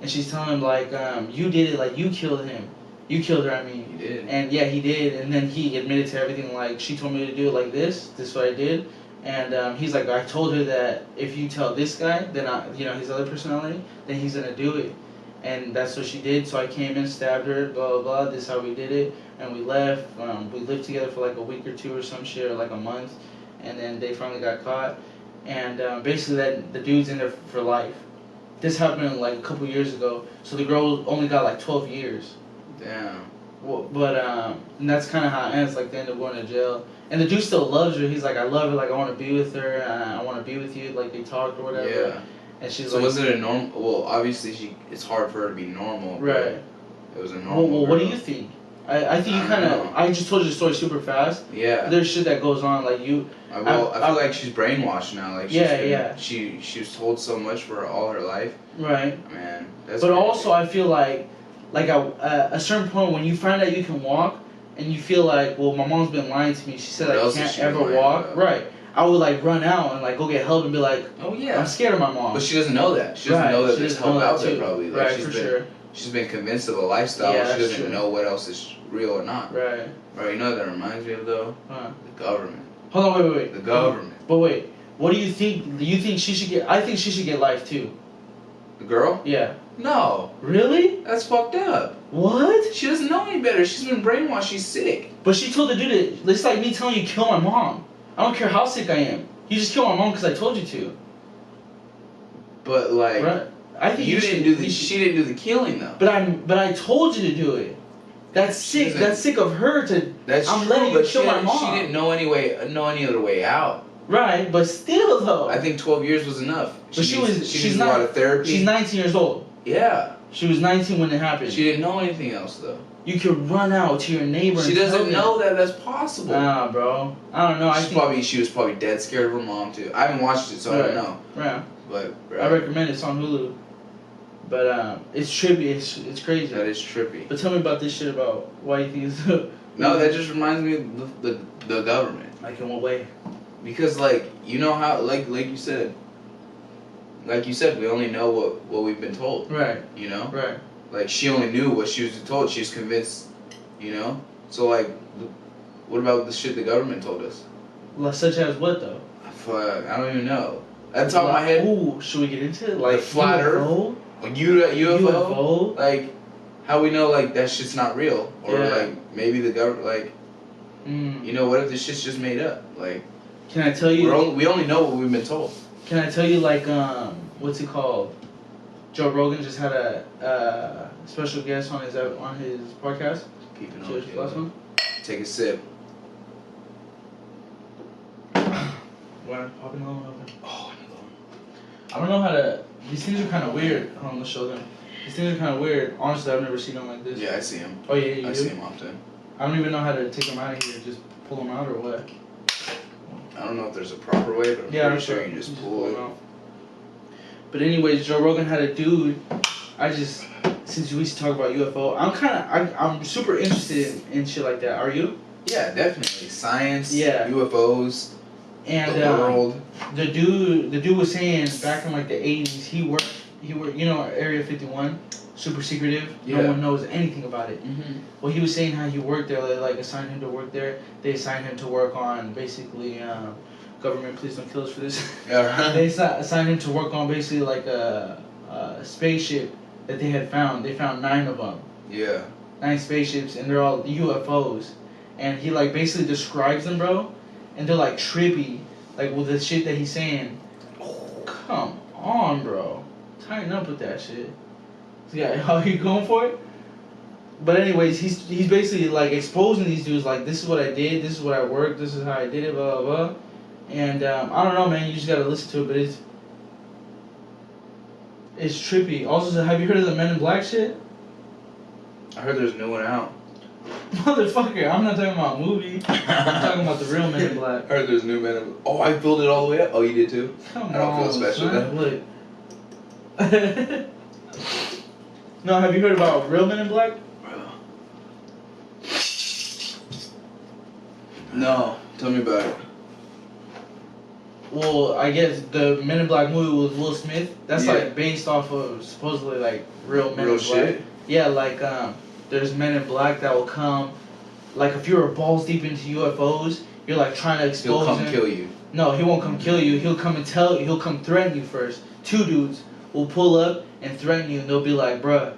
And she's telling him, like, you did it, like, you killed him. You killed her, I mean. He did. And yeah, he did. And then he admitted to everything, like, she told me to do it like this. This is what I did. And he's like, I told her that if you tell this guy, then his other personality, then he's going to do it. And that's what she did. So I came in, stabbed her, blah, blah, blah. This is how we did it. And we left. We lived together for like a week or two or some shit, or like a month. And then they finally got caught. And basically the dude's in there for life. This happened like a couple years ago. So the girl only got like 12 years. Damn. Well, but and that's kind of how it ends. Like, they end up going to jail. And the dude still loves her. He's like, I love her. Like, I want to be with her. I want to be with you. Like, they talked or whatever. Yeah. And she's so like, was it a normal? Well, obviously it's hard for her to be normal. Right. It was a normal. Well, what do you think? I think you kind of. I just told you the story super fast. Yeah. There's shit that goes on, like you. I feel like she's brainwashed now. Like she was told so much for all her life. Right. Man. But crazy. Also, I feel like a certain point when you find out you can walk, and you feel like, well, my mom's been lying to me. She said I can't ever walk. About? Right. I would like run out and like go get help and be like, oh yeah, I'm scared of my mom. But she doesn't know that. She doesn't know that there's help out there probably. Like, right, for sure. She's been convinced of a lifestyle. Yeah, she doesn't know what else is real or not. Right. Right. You know what that reminds me of though? Huh. The government. Hold on, wait. The government. But wait, what do you think? Do you think she should get? I think she should get life too. The girl? Yeah. No. Really? That's fucked up. What? She doesn't know any better. She's been brainwashed. She's sick. But she told the dude it's like me telling you kill my mom. I don't care how sick I am. You just kill my mom because I told you to. But like, right. I think she didn't do the killing though. But I told you to do it. That's sick. That's sick of her to. That's I'm true, letting you kill my mom. She didn't know any other way out. Right, but still though. I think 12 years was enough. But she's not a lot of therapy. She's 19 years old. Yeah. She was 19 when it happened. She didn't know anything else though. You could run out to your neighbor. She doesn't know that that's possible. Nah, bro. I don't know. She was probably dead scared of her mom too. I haven't watched it, so I don't know. Yeah. But I recommend it. It's on Hulu. But it's trippy. It's crazy. That is trippy. But tell me about this shit about why you think it's... No, that just reminds me of the government. Like in what way? Because like you know how like you said, we only know what we've been told. Right. You know. Right. Like she only knew what she was told. She was convinced. You know. So like, what about the shit the government told us? Well, such as what though? Fuck, I don't even know. At the top of my head. Ooh, should we get into it? Like flat Earth. UFO. Like, how we know like that shit's not real, or like maybe the government like. You know, what if this shit's just made up? Like, can I tell you? We only know what we've been told. Can I tell you, like, what's it called? Joe Rogan just had a special guest on his podcast. Keeping Cheers, last one. Take a sip. Why popping along open? Oh, I don't know how to. These things are kind of weird. Hold on, let's show them. These things are kind of weird. Honestly, I've never seen them like this. Yeah, I see them. Oh yeah, you do? I see them often. I don't even know how to take them out of here. Just pull them out or what? I don't know if there's a proper way, but I'm pretty sure you just pull it out. But anyways, Joe Rogan had a dude. Since we used to talk about UFO, I'm super interested in shit like that. Are you? Yeah, definitely. Science. Yeah. UFOs. And the world. The dude was saying back in like the 80s, he worked, you know, Area 51, super secretive. Yeah. No one knows anything about it. Mm-hmm. Well, he was saying how he worked there. They like assigned him to work there. They assigned him to work on basically, government, please don't kill us for this. Yeah. They assigned him to work on basically like a spaceship that they had found. They found 9 of them. Yeah. 9 spaceships, and they're all UFOs. And he like basically describes them, bro. And they're like trippy, like with the shit that he's saying. Oh, come on, bro. Tighten up with that shit. Yeah, how you going for it? But anyways, he's basically like exposing these dudes like, this is what I did, this is what I worked, this is how I did it, blah blah blah. And I don't know, man. You just gotta listen to it, but it's trippy. Also, have you heard of the Men in Black shit? I heard there's a new one out. Motherfucker, I'm not talking about a movie. I'm talking about the real Men in Black. I heard there's new Men in Black. Oh, I filled it all the way up. Oh, you did too? Come on, I don't feel special son. Look. No, have you heard about real Men in Black? No. Tell me about it. Well, I guess the Men in Black movie with Will Smith, that's Yeah. like based off of supposedly like real Men in Black. Shit? Yeah, like there's Men in Black that will come, like if you're balls deep into UFOs, you're like trying to expose He'll come him. kill you. No, he won't come kill you. He'll come and he'll come threaten you first. 2 dudes will pull up and threaten you, and they'll be like, bruh.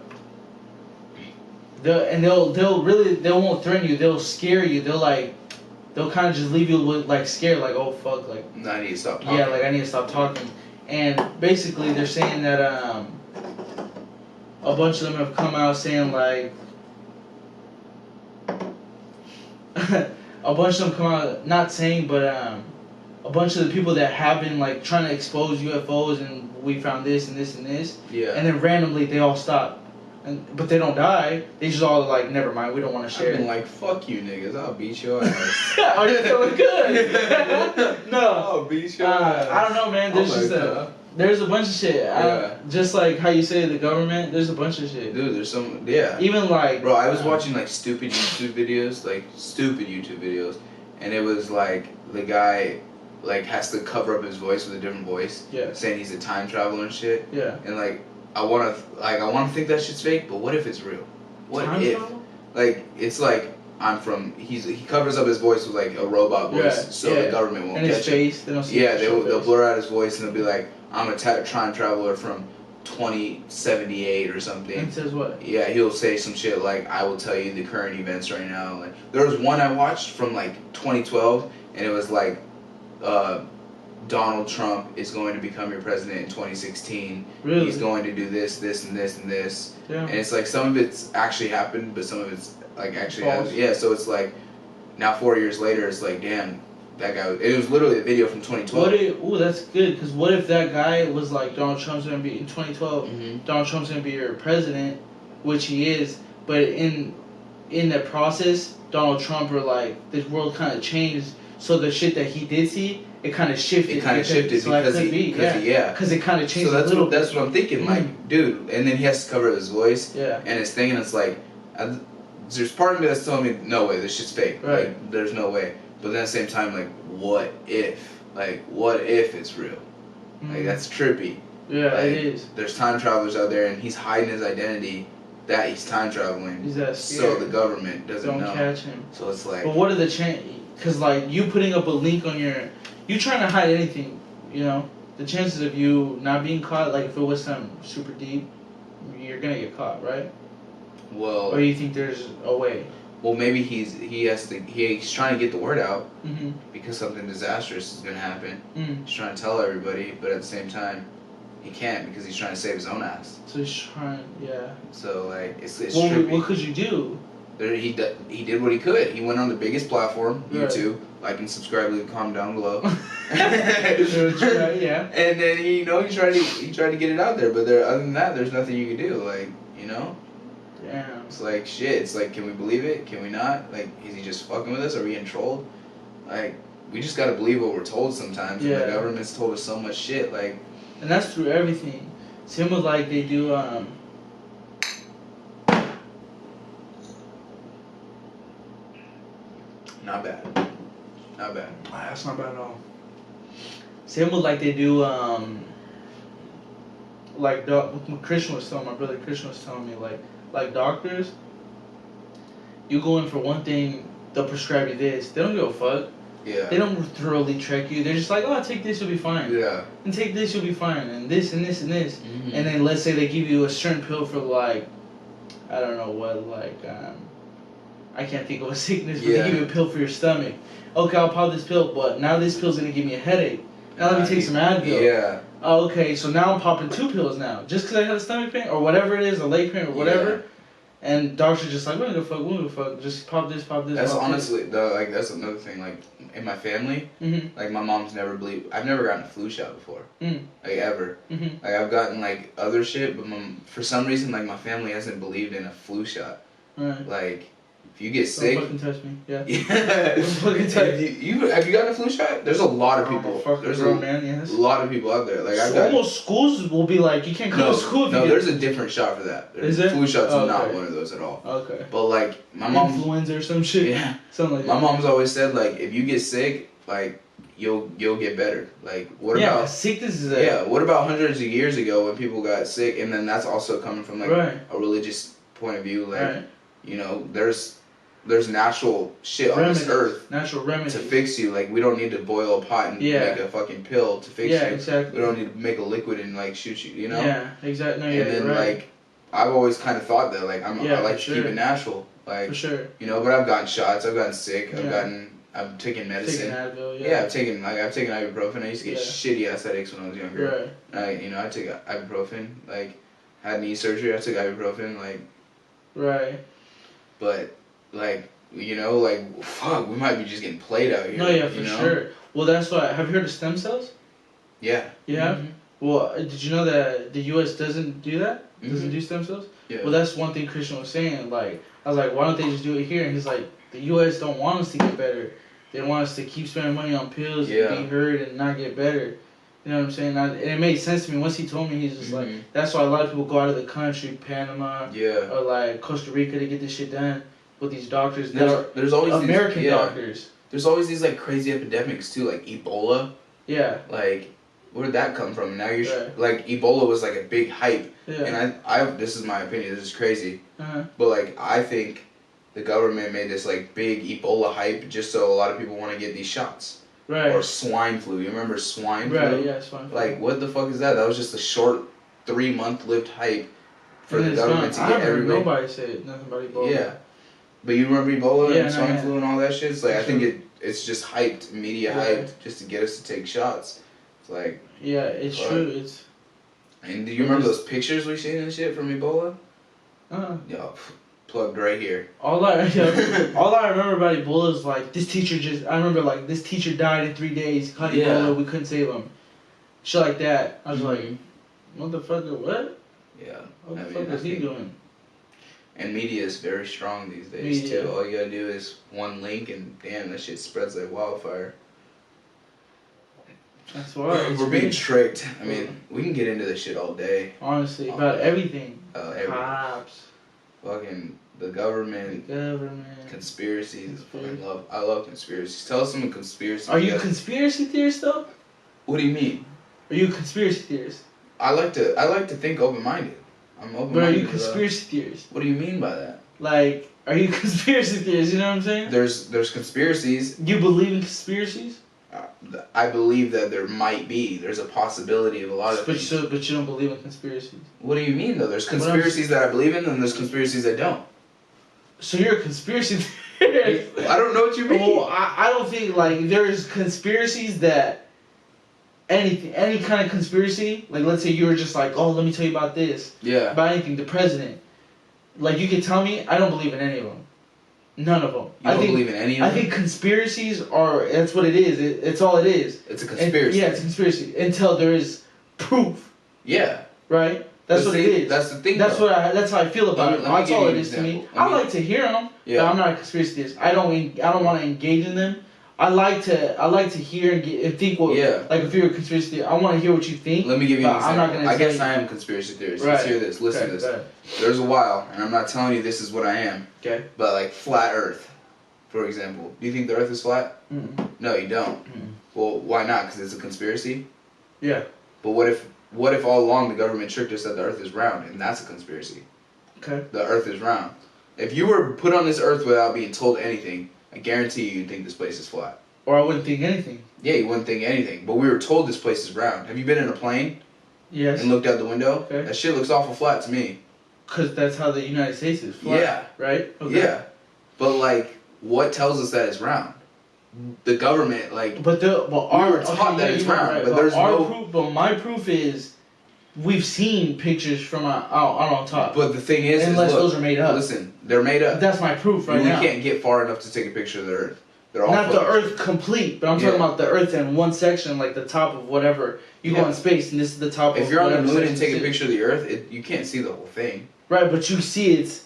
They won't threaten you. They'll scare you. They'll kind of just leave you with like scared, like, oh fuck, like. I need to stop talking. Yeah, like I need to stop talking. And basically, they're saying that a bunch of them have come out saying like. A bunch of them come out not saying, but a bunch of the people that have been like trying to expose UFOs and we found this and this and this. Yeah. And then randomly they all stop. But they don't die. They just all like, never mind. We don't want to share. I've been like, fuck you niggas. I'll beat your ass. Are you feeling good? No. I'll beat your ass. I don't know, man. There's a bunch of shit. Yeah. Just like how you say the government. There's a bunch of shit. Dude, there's some. Yeah. Even like. Bro, I was watching like stupid YouTube videos, and it was like the guy like has to cover up his voice with a different voice. Yeah. Saying he's a time traveler and shit. Yeah. And like. I want to think that shit's fake, but what if it's real? What time if? Travel? Like, it's like, he covers up his voice with like a robot voice, the government won't and catch his face, it. They don't see they'll blur out his voice and they'll be like, I'm a time traveler from 2078 or something. And it says what? Yeah, he'll say some shit like, I will tell you the current events right now. Like, there was one I watched from like 2012, and it was like, Donald Trump is going to become your president in 2016. Really? He's going to do this, this, and this, and this. Yeah. And it's like some of it's actually happened, but some of it's like actually False. happened. Yeah, so it's like now 4 years later, it's like, damn, that guy. It was literally a video from 2012. Ooh, that's good. Because what if that guy was like, Donald Trump's going to be in 2012? Mm-hmm. Donald Trump's going to be your president, which he is. But in that process, Donald Trump or like this world kind of changed. So the shit that he did see it kind of shifted. It kind of shifted so because it kind of changed. So a little that's what I'm thinking. Like, dude, and then he has to cover his voice. Yeah. And his thing, and it's like, there's part of me that's telling me, no way, this shit's fake. Right. Like, there's no way. But then at the same time, like, what if? Like, what if it's real? Like, that's trippy. Yeah, like, it is. There's time travelers out there, and he's hiding his identity that he's time traveling. He's that so the government doesn't know. Don't catch him. So it's like. But what are the chances? Because, like, you putting up a link on your. You trying to hide anything, you know? The chances of you not being caught, like, if it was something super deep, you're gonna get caught, right? Well. Or you think there's a way? Well, maybe he's trying to get the word out Mm-hmm. because something disastrous is gonna happen. Mm. He's trying to tell everybody, but at the same time, he can't because he's trying to save his own ass. So he's trying, yeah. So like, it's well, trippy. what could you do? He did what he could. He went on the biggest platform, Right. YouTube. Like and subscribe, leave a comment down below. Yeah. And then he tried to get it out there, but other than that, there's nothing you can do. Like, you know. Damn. It's like shit. It's like, can we believe it? Can we not? Like, is he just fucking with us? Are we getting trolled? Like, we just gotta believe what we're told sometimes. Yeah. And the government's told us so much shit. Like, and that's through everything. Same with like they do. Not bad. Not bad. That's not bad at all. Same with like they do. Like Christian was telling my brother. Christian was telling me like doctors. You go in for one thing, they'll prescribe you this. They don't give a fuck. Yeah. They don't thoroughly check you. They're just like, oh, take this, you'll be fine. Yeah. And take this, you'll be fine. And this and this and this. Mm-hmm. And then let's say they give you a certain pill for like, I don't know what, like, I can't think of a sickness, but they give you a pill for your stomach. Okay, I'll pop this pill, but now this pill's gonna give me a headache. Now let me take some Advil. Yeah. Oh, okay, so now I'm popping 2 pills now, just because I had a stomach pain or whatever it is, a leg pain or whatever. Yeah. And doctors just like, we don't give a fuck, just pop this. That's honestly, that's another thing. Like in my family, like my mom's never believed. I've never gotten a flu shot before, like ever. Like I've gotten like other shit, but for some reason, like my family hasn't believed in a flu shot. Right. Like if you get sick, don't fucking touch me. Yeah. Yeah. Don't fucking touch you. Have you gotten a flu shot? There's a lot of people. There's a lot of people out there. Like almost schools will be like, you can't go to school. No, there's a different shot for that. Is there? Flu shot's not one of those at all. Okay. But like my mom, influenza or some shit. Yeah. Something like that. My mom's always said like if you get sick, like you'll get better. Like what about sickness is what about hundreds of years ago when people got sick, and then that's also coming from like a religious point of view. Like you know, there's natural shit on this earth. Natural remedies. To fix you. Like, we don't need to boil a pot and make a fucking pill to fix you. Yeah, exactly. We don't need to make a liquid and, like, shoot you, you know? Yeah, exactly. No, and then, like, I've always kind of thought that, like, I like to keep it natural. Like, for sure. You know, but I've gotten shots, I've gotten sick, I've taken medicine. Advil, I've taken ibuprofen. I used to get shitty-ass headaches when I was younger. Right. I took ibuprofen. Like, had knee surgery, I took ibuprofen, like... Right. But... like, you know, like, fuck, we might be just getting played out here. No, yeah, for sure. Well, that's why. Have you heard of stem cells? Yeah. You have? Mm-hmm. Well, did you know that the U.S. doesn't do that? Doesn't do stem cells? Yeah. Well, that's one thing Christian was saying. Like, I was like, why don't they just do it here? And he's like, the U.S. don't want us to get better. They want us to keep spending money on pills and be hurt and not get better. You know what I'm saying? And it made sense to me. Once he told me, he's just like, that's why a lot of people go out of the country, Panama, or like Costa Rica to get this shit done. With these doctors, there's always American doctors. There's always these like crazy epidemics too, like Ebola. Yeah. Like, where did that come from? Now you're like Ebola was like a big hype, and I this is my opinion. This is crazy, but like I think the government made this like big Ebola hype just so a lot of people want to get these shots. Right. Or swine flu. You remember swine flu? Right. Yeah, swine flu. Like, what the fuck is that? That was just a short 3-month lived hype for the government to get everybody. Nobody said nothing about Ebola. Yeah. But you remember Ebola and swine flu and all that shit? It's like, I think it's just hyped, media hyped, just to get us to take shots. It's like... yeah, it's true. It's... And do you remember those pictures we seen and shit from Ebola? Yo, plugged right here. All I remember about Ebola is like, this teacher died in 3 days, caught Ebola, we couldn't save him. Shit like that. I was like, motherfucker, what? Yeah. What the fuck is he doing? And media is very strong these days too. All you gotta do is one link and damn, that shit spreads like wildfire. That's why. We're being tricked. I mean, we can get into this shit all day. Honestly, about everything. Everything. Cops. Fucking the government. Conspiracies. I love conspiracies. Tell us some conspiracies. Are you a conspiracy theorist though? What do you mean? Are you a conspiracy theorist? I like to think open-minded. I'm open-minded. But are you a conspiracy theorist? What do you mean by that? Like, are you a conspiracy theorist? You know what I'm saying? There's conspiracies. You believe in conspiracies? I believe that there might be. There's a possibility of a lot of things. But you don't believe in conspiracies. What do you mean though? There's conspiracies that I believe in, and there's conspiracies I don't. So you're a conspiracy theorist? I don't know what you mean. Well, I don't think like there's conspiracies that any kind of conspiracy. Like let's say you were just like, oh, let me tell you about this. Yeah. About anything, the president. Like you can tell me, I don't believe in any of them. None of them. You don't believe in any of them? I think conspiracies are, that's what it is. It's all it is. It's a conspiracy. Yeah, it's a conspiracy. Until there is proof. Yeah. Right? That's what it is. That's the thing. That's how I feel about it. That's all it is to me. I like to hear them, but I'm not a conspiracy theorist. I don't want to engage in them. I like to hear and think what. Yeah. Like if you're a conspiracy theorist, I want to hear what you think. Let me give you an example. I'm not gonna. I guess I am a conspiracy theorist. Right. Let's hear this. Listen to this. There's a while, and I'm not telling you this is what I am. Okay. But like flat Earth, for example. Do you think the Earth is flat? Mm-mm. No, you don't. Mm-mm. Well, why not? Because it's a conspiracy. Yeah. But what if all along the government tricked us that the Earth is round, and that's a conspiracy? Okay. The Earth is round. If you were put on this Earth without being told anything, I guarantee you'd think this place is flat. Or I wouldn't think anything. Yeah, you wouldn't think anything. But we were told this place is round. Have you been in a plane? Yes. And looked out the window? Okay. That shit looks awful flat to me. Because that's how the United States is flat. Yeah. Right? Okay. Yeah. But like, what tells us that it's round? The government, like. But we were taught that it's round, right, but there's no. Proof, but my proof is, we've seen pictures from out on top. But the thing is, unless look, those are made up. Listen, they're made up. That's my proof right now. We can't get far enough to take a picture of the Earth. They're all not the Earth complete, but I'm talking about the Earth in one section, like the top of whatever. You go in space, and this is the top. If you're on the moon and take a picture of the Earth, you can't see the whole thing. Right, but you see it.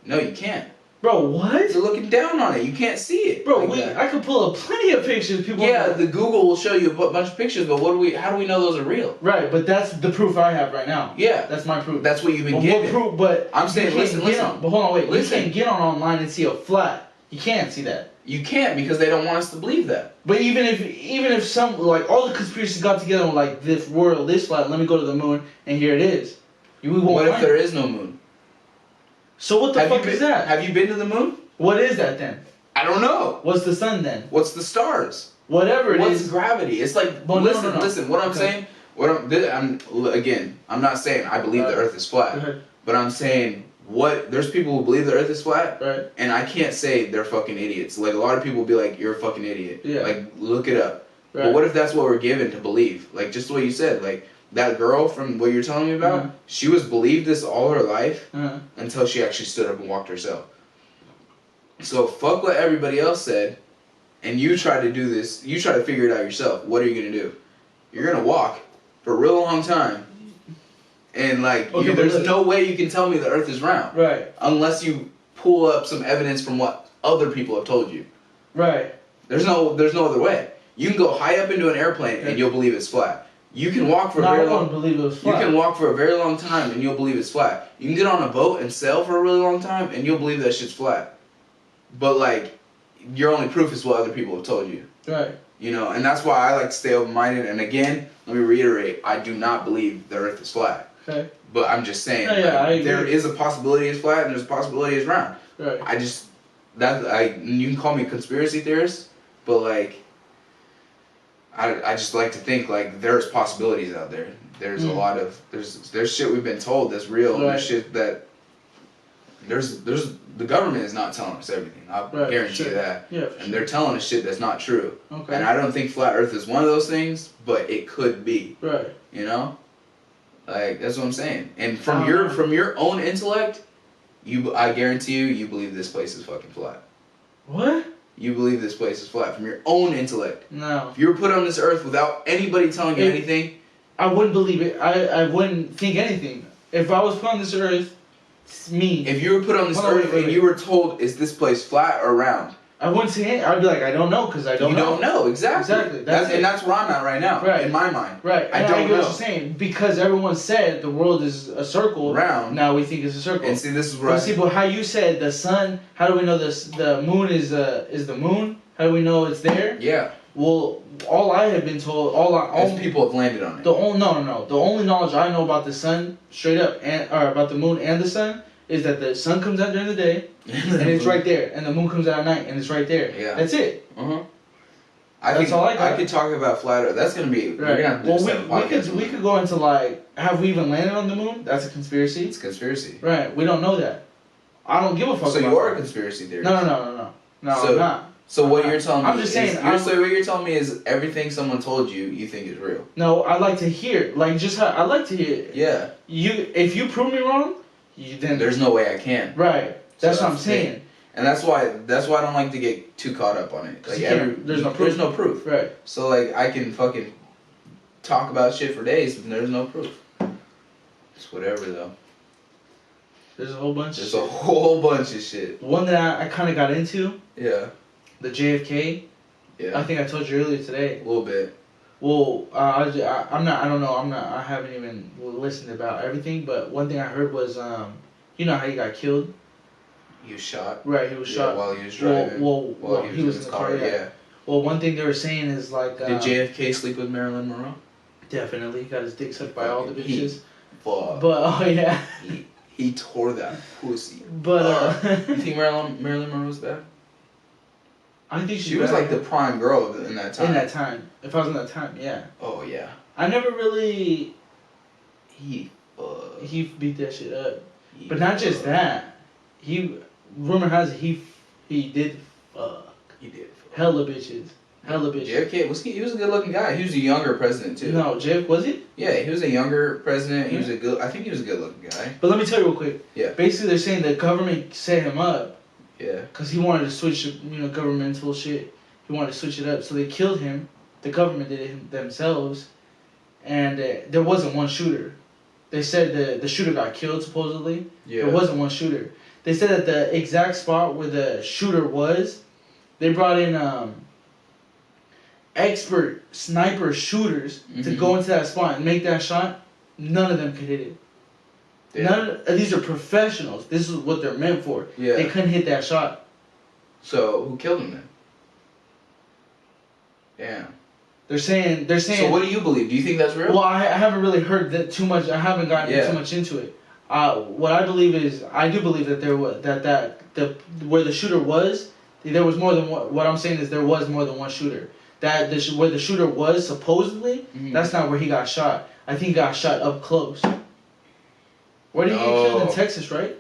No, you can't. Bro, what? You're looking down on it. You can't see it. Bro, I could pull up plenty of pictures. People. Yeah, the Google will show you a bunch of pictures, but how do we know those are real? Right, but that's the proof I have right now. Yeah, that's my proof. That's what you've been given. What proof? But I'm saying, listen. But hold on, wait. Listen. You can't get online and see a flat. You can't see that. You can't because they don't want us to believe that. But even if some like all the conspiracies got together and like this world this flat, let me go to the moon and here it is. What if there is no moon? So what the fuck is that? Have you been to the moon? What is that then? I don't know. What's the sun then? What's the stars? Whatever it is. What's gravity? It's like listen. What I'm saying. I'm not saying I believe the Earth is flat, but I'm saying. There's people who believe the Earth is flat, right? And I can't say they're fucking idiots. Like a lot of people will be like, "You're a fucking idiot." Yeah. Like look it up. Right. But what if that's what we're given to believe? Like just what you said. Like that girl from what you're telling me about, she was believed this all her life until she actually stood up and walked herself. So fuck what everybody else said, and you try to do this. You try to figure it out yourself. What are you gonna do? You're gonna walk for a real long time. And like, there's no way you can tell me the Earth is round, right? Unless you pull up some evidence from what other people have told you, right? There's no other way. You can go high up into an airplane and you'll believe it's flat. You can walk for a very long. Believe it was flat. You can walk for a very long time and you'll believe it's flat. You can get on a boat and sail for a really long time and you'll believe that shit's flat. But like, your only proof is what other people have told you, right? You know, and that's why I like to stay open-minded. And again, let me reiterate: I do not believe the Earth is flat. Okay. But I'm just saying, there is a possibility it's flat and there's a possibility it's round. Right. You can call me a conspiracy theorist, but like, I just like to think like there's possibilities out there. There's a lot of there's shit we've been told that's real. Right. There's shit that the government is not telling us everything. I'll guarantee you that. Yeah. And they're telling us shit that's not true. Okay. And I don't think flat Earth is one of those things, but it could be. Right. You know. Like that's what I'm saying, and from your own intellect, I guarantee you believe this place is fucking flat. What? You believe this place is flat from your own intellect. No. If you were put on this earth without anybody telling you anything, I wouldn't believe it. I wouldn't think anything. If I was put on this earth, it's me. If you were put on this earth and you were told, is this place flat or round? I wouldn't say it. I'd be like, I don't know, because I don't know. You don't know, exactly. Exactly. And that's where I'm at right now, right. in my mind. Right. I don't know. What you're saying. Because everyone said the world is a circle. Round. Now we think it's a circle. And see, this is where but how you said the sun, how do we know the moon is the moon? How do we know it's there? Yeah. Well, all I have been told, is people have landed on it. No. The only knowledge I know about the sun, straight up, or about the moon and the sun, is that the sun comes out during the day, and it's right there, and the moon comes out at night, and it's right there. Yeah. That's it. That's all I got. I could talk about flat Earth. That's gonna be right. We're gonna have to we could go into like, have we even landed on the moon? That's a conspiracy. It's a conspiracy. Right. We don't know that. I don't give a fuck. So you are a conspiracy theorist. No, I'm not. So what you're telling me? I'm just saying. So what you're telling me is everything someone told you, you think is real. No, I like to hear. Like just how I like to hear. Yeah. If you prove me wrong, then there's no way I can. Right. That's what I'm saying. And that's why I don't like to get too caught up on it. Like there's no proof. Right. So like I can fucking talk about shit for days, but there's no proof. It's whatever though. There's a whole bunch. There's a whole bunch of shit. One that I kind of got into. Yeah. The JFK. Yeah. I think I told you earlier today. A little bit. Well, I'm not. I don't know. I haven't even listened about everything. But one thing I heard was, you know how he got killed. He was shot. Right, he was shot while he was driving. While he was in the car. Yeah. Well, one thing they were saying is like. Did JFK sleep with Marilyn Monroe? Definitely, he got his dick sucked by all the bitches. But oh yeah. He tore that pussy. But you think Marilyn Monroe's bad? I think she was like the prime girl in that time. In that time, if I was in that time, yeah. Oh yeah. I never really. He beat that shit up, but not just that. Rumor has it he did fuck. He did fuck. Hella bitches. JFK he was a good looking guy. He was a younger president too. No, was he? Yeah, he was a younger president. He was I think he was a good looking guy. But let me tell you real quick. Yeah. Basically, they're saying the government set him up. Yeah. Because he wanted to switch, governmental shit. He wanted to switch it up, so they killed him. The government did it themselves, and there wasn't one shooter. They said the shooter got killed supposedly. Yeah. There wasn't one shooter. They said that the exact spot where the shooter was, they brought in expert sniper shooters to go into that spot and make that shot. None of them could hit it. Yeah. These are professionals. This is what they're meant for. Yeah. They couldn't hit that shot. So who killed him then? Damn. They're saying. So what do you believe? Do you think that's real? Well, I haven't really heard that too much. I haven't gotten too much into it. What I believe is, I do believe that there was where the shooter was, there was more than one. What I'm saying is there was more than one shooter. Where the shooter was supposedly, that's not where he got shot. I think he got shot up close. Where did he get killed? In Texas, right?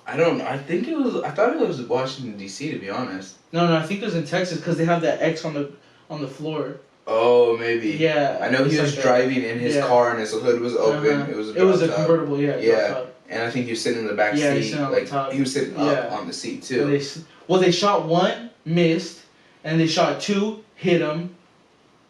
I don't know. I thought it was Washington D.C. to be honest. No, I think it was in Texas because they have that X on the floor. Oh, maybe. Yeah. I know he was driving in his car and his hood was open. It was a convertible, yeah. And I think he was sitting in the back seat. He was sitting up on the seat too. They shot one, missed, and they shot two, hit him,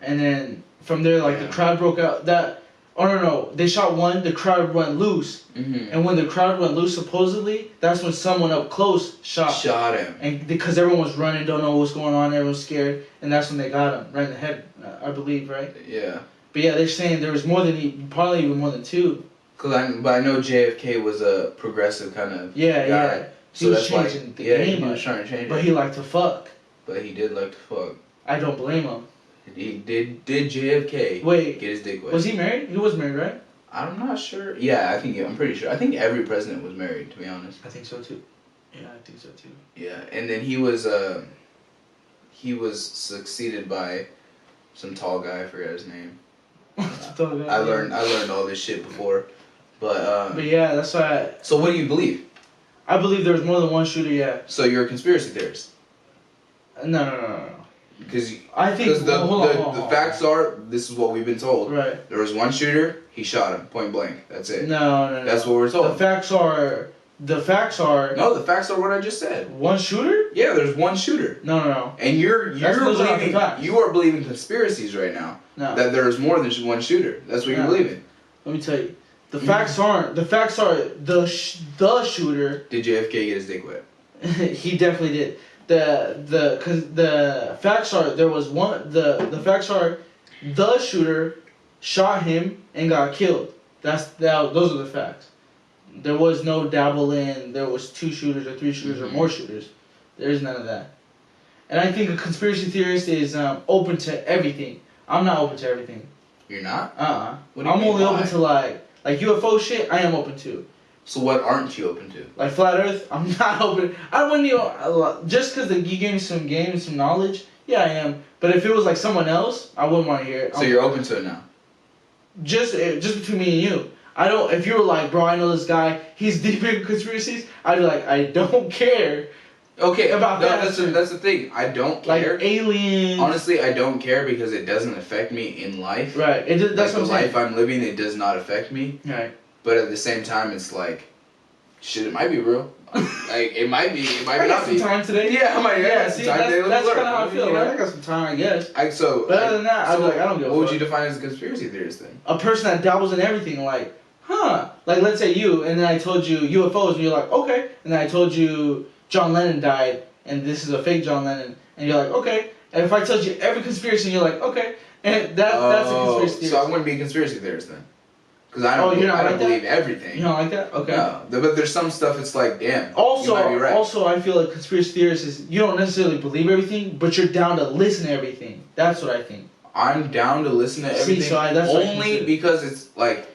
and then from there the crowd broke out. They shot one, the crowd went loose, and when the crowd went loose, supposedly that's when someone up close shot him, and because everyone was running, don't know what's going on, everyone's scared, and that's when they got him right in the head, I believe, right? Yeah. But yeah, they're saying there was probably even more than two. But I know JFK was a progressive kind of guy. Yeah. So he was changing the game. He was trying to change it. But he liked to fuck. But he did like to fuck. I don't blame him. He did JFK get his dick wet. Was he married? He was married, right? I'm not sure. Yeah, I'm pretty sure. I think every president was married, to be honest. I think so too. Yeah, I think so too. Yeah, and then he was succeeded by some tall guy. I forgot his name. I learned all this shit before, but yeah, that's why. So what do you believe? I believe there was more than one shooter. Yeah. So you're a conspiracy theorist? No. Because I think the facts are, this is what we've been told. Right. There was one shooter. He shot him point blank. That's it. No. That's what we're told. The facts are. No, the facts are what I just said. One shooter? Yeah, there's one shooter. No. And you are believing conspiracies right now. No. That there's more than one shooter. That's what you're believing. Let me tell you. The facts aren't. The facts are the shooter. Did JFK get his dick wet? He definitely did. the facts are there was one the facts are the shooter shot him and got killed. Those are the facts. There was no dabble in. There was 2 shooters or 3 shooters or more shooters. There's none of that. And I think a conspiracy theorist is open to everything. I'm not open to everything. You're not? I'm only open to like UFO shit. I am open to. So what aren't you open to? Like flat Earth, I'm not open. I wouldn't just because you gave me some game, some knowledge. Yeah, I am. But if it was like someone else, I wouldn't want to hear it. So you're open to it now? Just between me and you. I don't. If you were like, bro, I know this guy. He's deep in conspiracies. I'd be like, I don't care. Okay, about that. That's the thing. I don't care. Like aliens. Honestly, I don't care because it doesn't affect me in life. Right. That's like what the life I'm living, it does not affect me. Right. But at the same time, it's like, shit, it might be real. Like, it might be, it might I not got be. some time today. Yeah, I might got some time today. That's kind of how I feel, right? I got some time, I guess. But other than that, I'd be like, I don't give a fuck. What would you define as a conspiracy theorist then? A person that dabbles in everything, like, like let's say you, and then I told you UFOs, and you're like, okay. And then I told you John Lennon died, and this is a fake John Lennon, and you're like, okay. And if I told you every conspiracy, you're like, okay. And that's a conspiracy theorist. So I wouldn't be a conspiracy theorist then? Because I don't believe everything. You don't like that? Okay. No, but there's some stuff it's like, damn. Also, you might be right. Also, I feel like conspiracy theorists is you don't necessarily believe everything, but you're down to listen to everything. That's what I think. I'm down to listen to everything. See, so that's only because it's like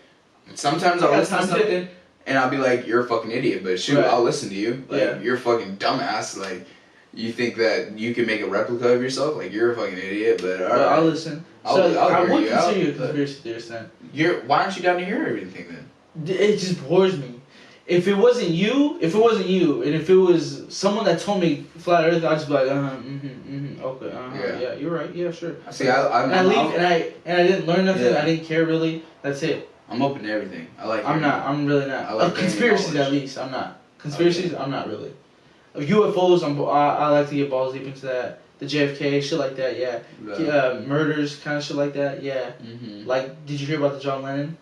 sometimes I'll listen to something and I'll be like, you're a fucking idiot, but shoot, I'll listen to you. Like you're a fucking dumbass. Like you think that you can make a replica of yourself? Like you're a fucking idiot, but alright. I'll listen. I'll I would you consider you a conspiracy theorist then. Why aren't you down to hear everything then? It just bores me. If it wasn't you, and if it was someone that told me flat Earth, I'd just be like, okay, yeah, you're right, yeah, sure. See, I leave, and I didn't learn nothing. I didn't care really. That's it. I'm open to everything. I like. I'm really not. I like conspiracies at least. I'm not. Conspiracies, okay. I'm not really. UFOs, I like to get balls deep into that. The JFK shit like that, yeah. Murders, kind of shit like that, yeah. Mm-hmm. Like, did you hear about the John Lennon?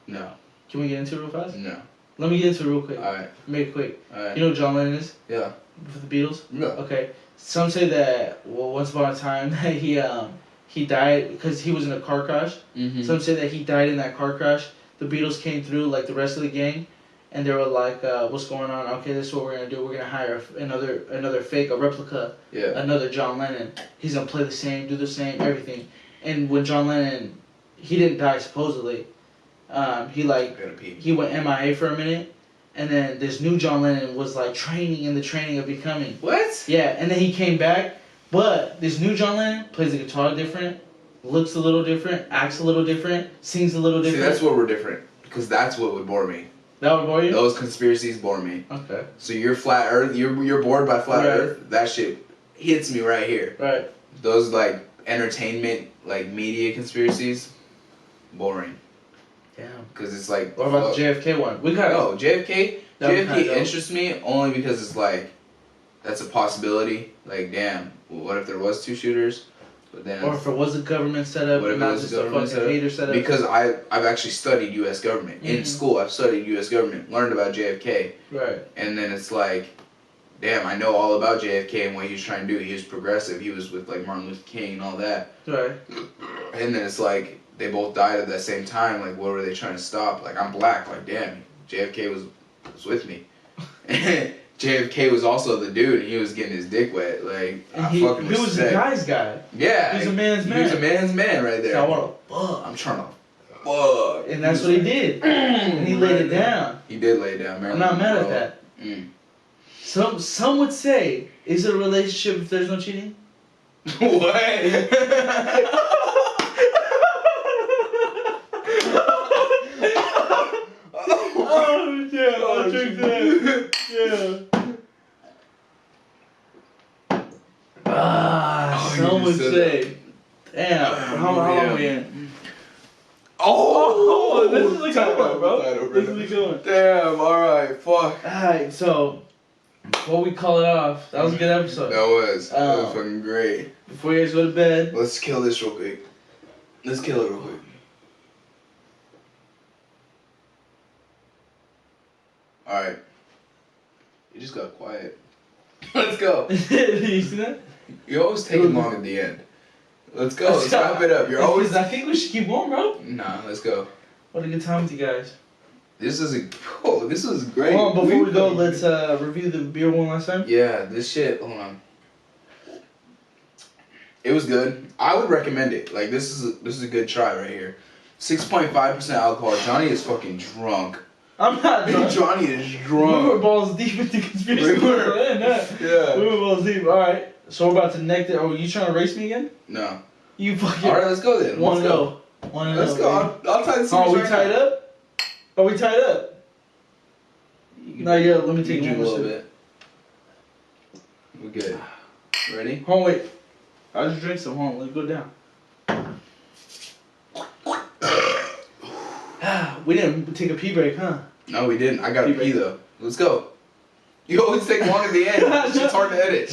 No. Can we get into it real fast? No. Let me get into it real quick. Alright. Make it quick. Alright. You know who John Lennon is? Yeah. For the Beatles? No. Okay. Some say that, once upon a time, that he died because he was in a car crash. Mm-hmm. Some say that he died in that car crash. The Beatles came through, like the rest of the gang, and they were like, what's going on? Okay, this is what we're going to do. We're going to hire another fake, a replica, another John Lennon. He's going to play the same, do the same, everything. And when John Lennon, he didn't die supposedly. He went MIA for a minute, and then this new John Lennon was like training of becoming. What? Yeah, and then he came back, but this new John Lennon plays the guitar different, looks a little different, acts a little different, sings a little different. See, that's what we're different, because that's what would bore me. That would bore you? Those conspiracies bore me. Okay. So you're flat Earth, you're bored by flat Earth. That shit hits me right here. Right. Those like entertainment, like media conspiracies, boring. Damn. Because it's like. What about the JFK one? JFK interests me only because it's like, that's a possibility. Like, damn, what if there was 2 shooters? But then, or if it was a government setup, what if not it was just a fucking hater setup. Because I've actually studied U.S. government. In school, I've studied U.S. government, learned about JFK. Right. And then it's like, damn, I know all about JFK and what he was trying to do. He was progressive. He was with like Martin Luther King and all that. Right. And then it's like, they both died at the same time. Like, what were they trying to stop? Like, I'm black. Like, damn, JFK was with me. JFK was also the dude, and he was getting his dick wet. Like, he was a guy's guy. Yeah. He was a man's man. He was a man's man right there. So I want to fuck. I'm trying to fuck. And that's what he did. And he laid it down. He did lay it down, man. I'm not mad at that. Some would say, is it a relationship if there's no cheating? What? Oh, yeah, I'll drink that. Yeah. Some would say, damn, how long are we in? Oh, this is a good one, bro. This is a good one. Damn, alright, fuck. Alright, so, before we call it off, that was a good episode. That was fucking great. Before you guys go to bed. Let's kill this real quick. Let's kill it real quick. Alright. You just got quiet. Let's go. You see that? You're always taking long at the end. Let's go. Let's wrap it up. You're always. I think we should keep going, bro. Nah, let's go. What a good time with you guys. This was great. Hold on, before we go, let's review the beer one last time. Yeah, this shit. Hold on. It was good. I would recommend it. Like this is a good try right here. 6.5% alcohol. Johnny is fucking drunk. I'm not drunk. Johnny is drunk. We were balls deep into conspiracy. Yeah. We were balls deep. All right. So we're about to neck it. Oh, you trying to race me again? No. You fucking. All right, let's go then. Let's go. Let's go. I'll tie the series. Are we right tied now. up? Are we tied up? Not yet. Let me take drink one a more little sip. bit. We're good. Ready? Hold on, wait. I just drank some. Hold on, let's go down. We didn't take a pee break, huh? No, we didn't. I got to pee though. Let's go. You always take long at the end. This shit's hard to edit.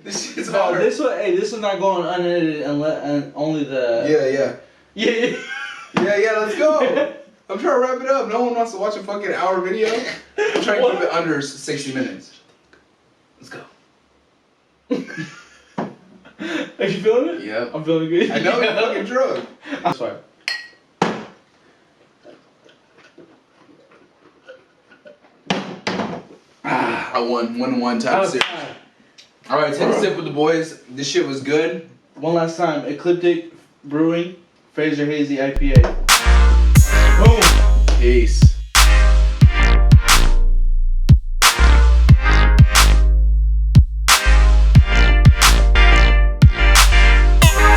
This shit's hard. This one not going unedited and only the. Yeah. Let's go. I'm trying to wrap it up. No one wants to watch a fucking hour video. I'm trying to keep it under 60 minutes. Let's go. Are you feeling it? Yep. I'm feeling good. I know you're fucking drunk. I'm sorry. I won 1-1 top six. All right, take a sip with the boys. This shit was good. One last time, Ecliptic Brewing, Phazer Hazy IPA. Boom. Peace.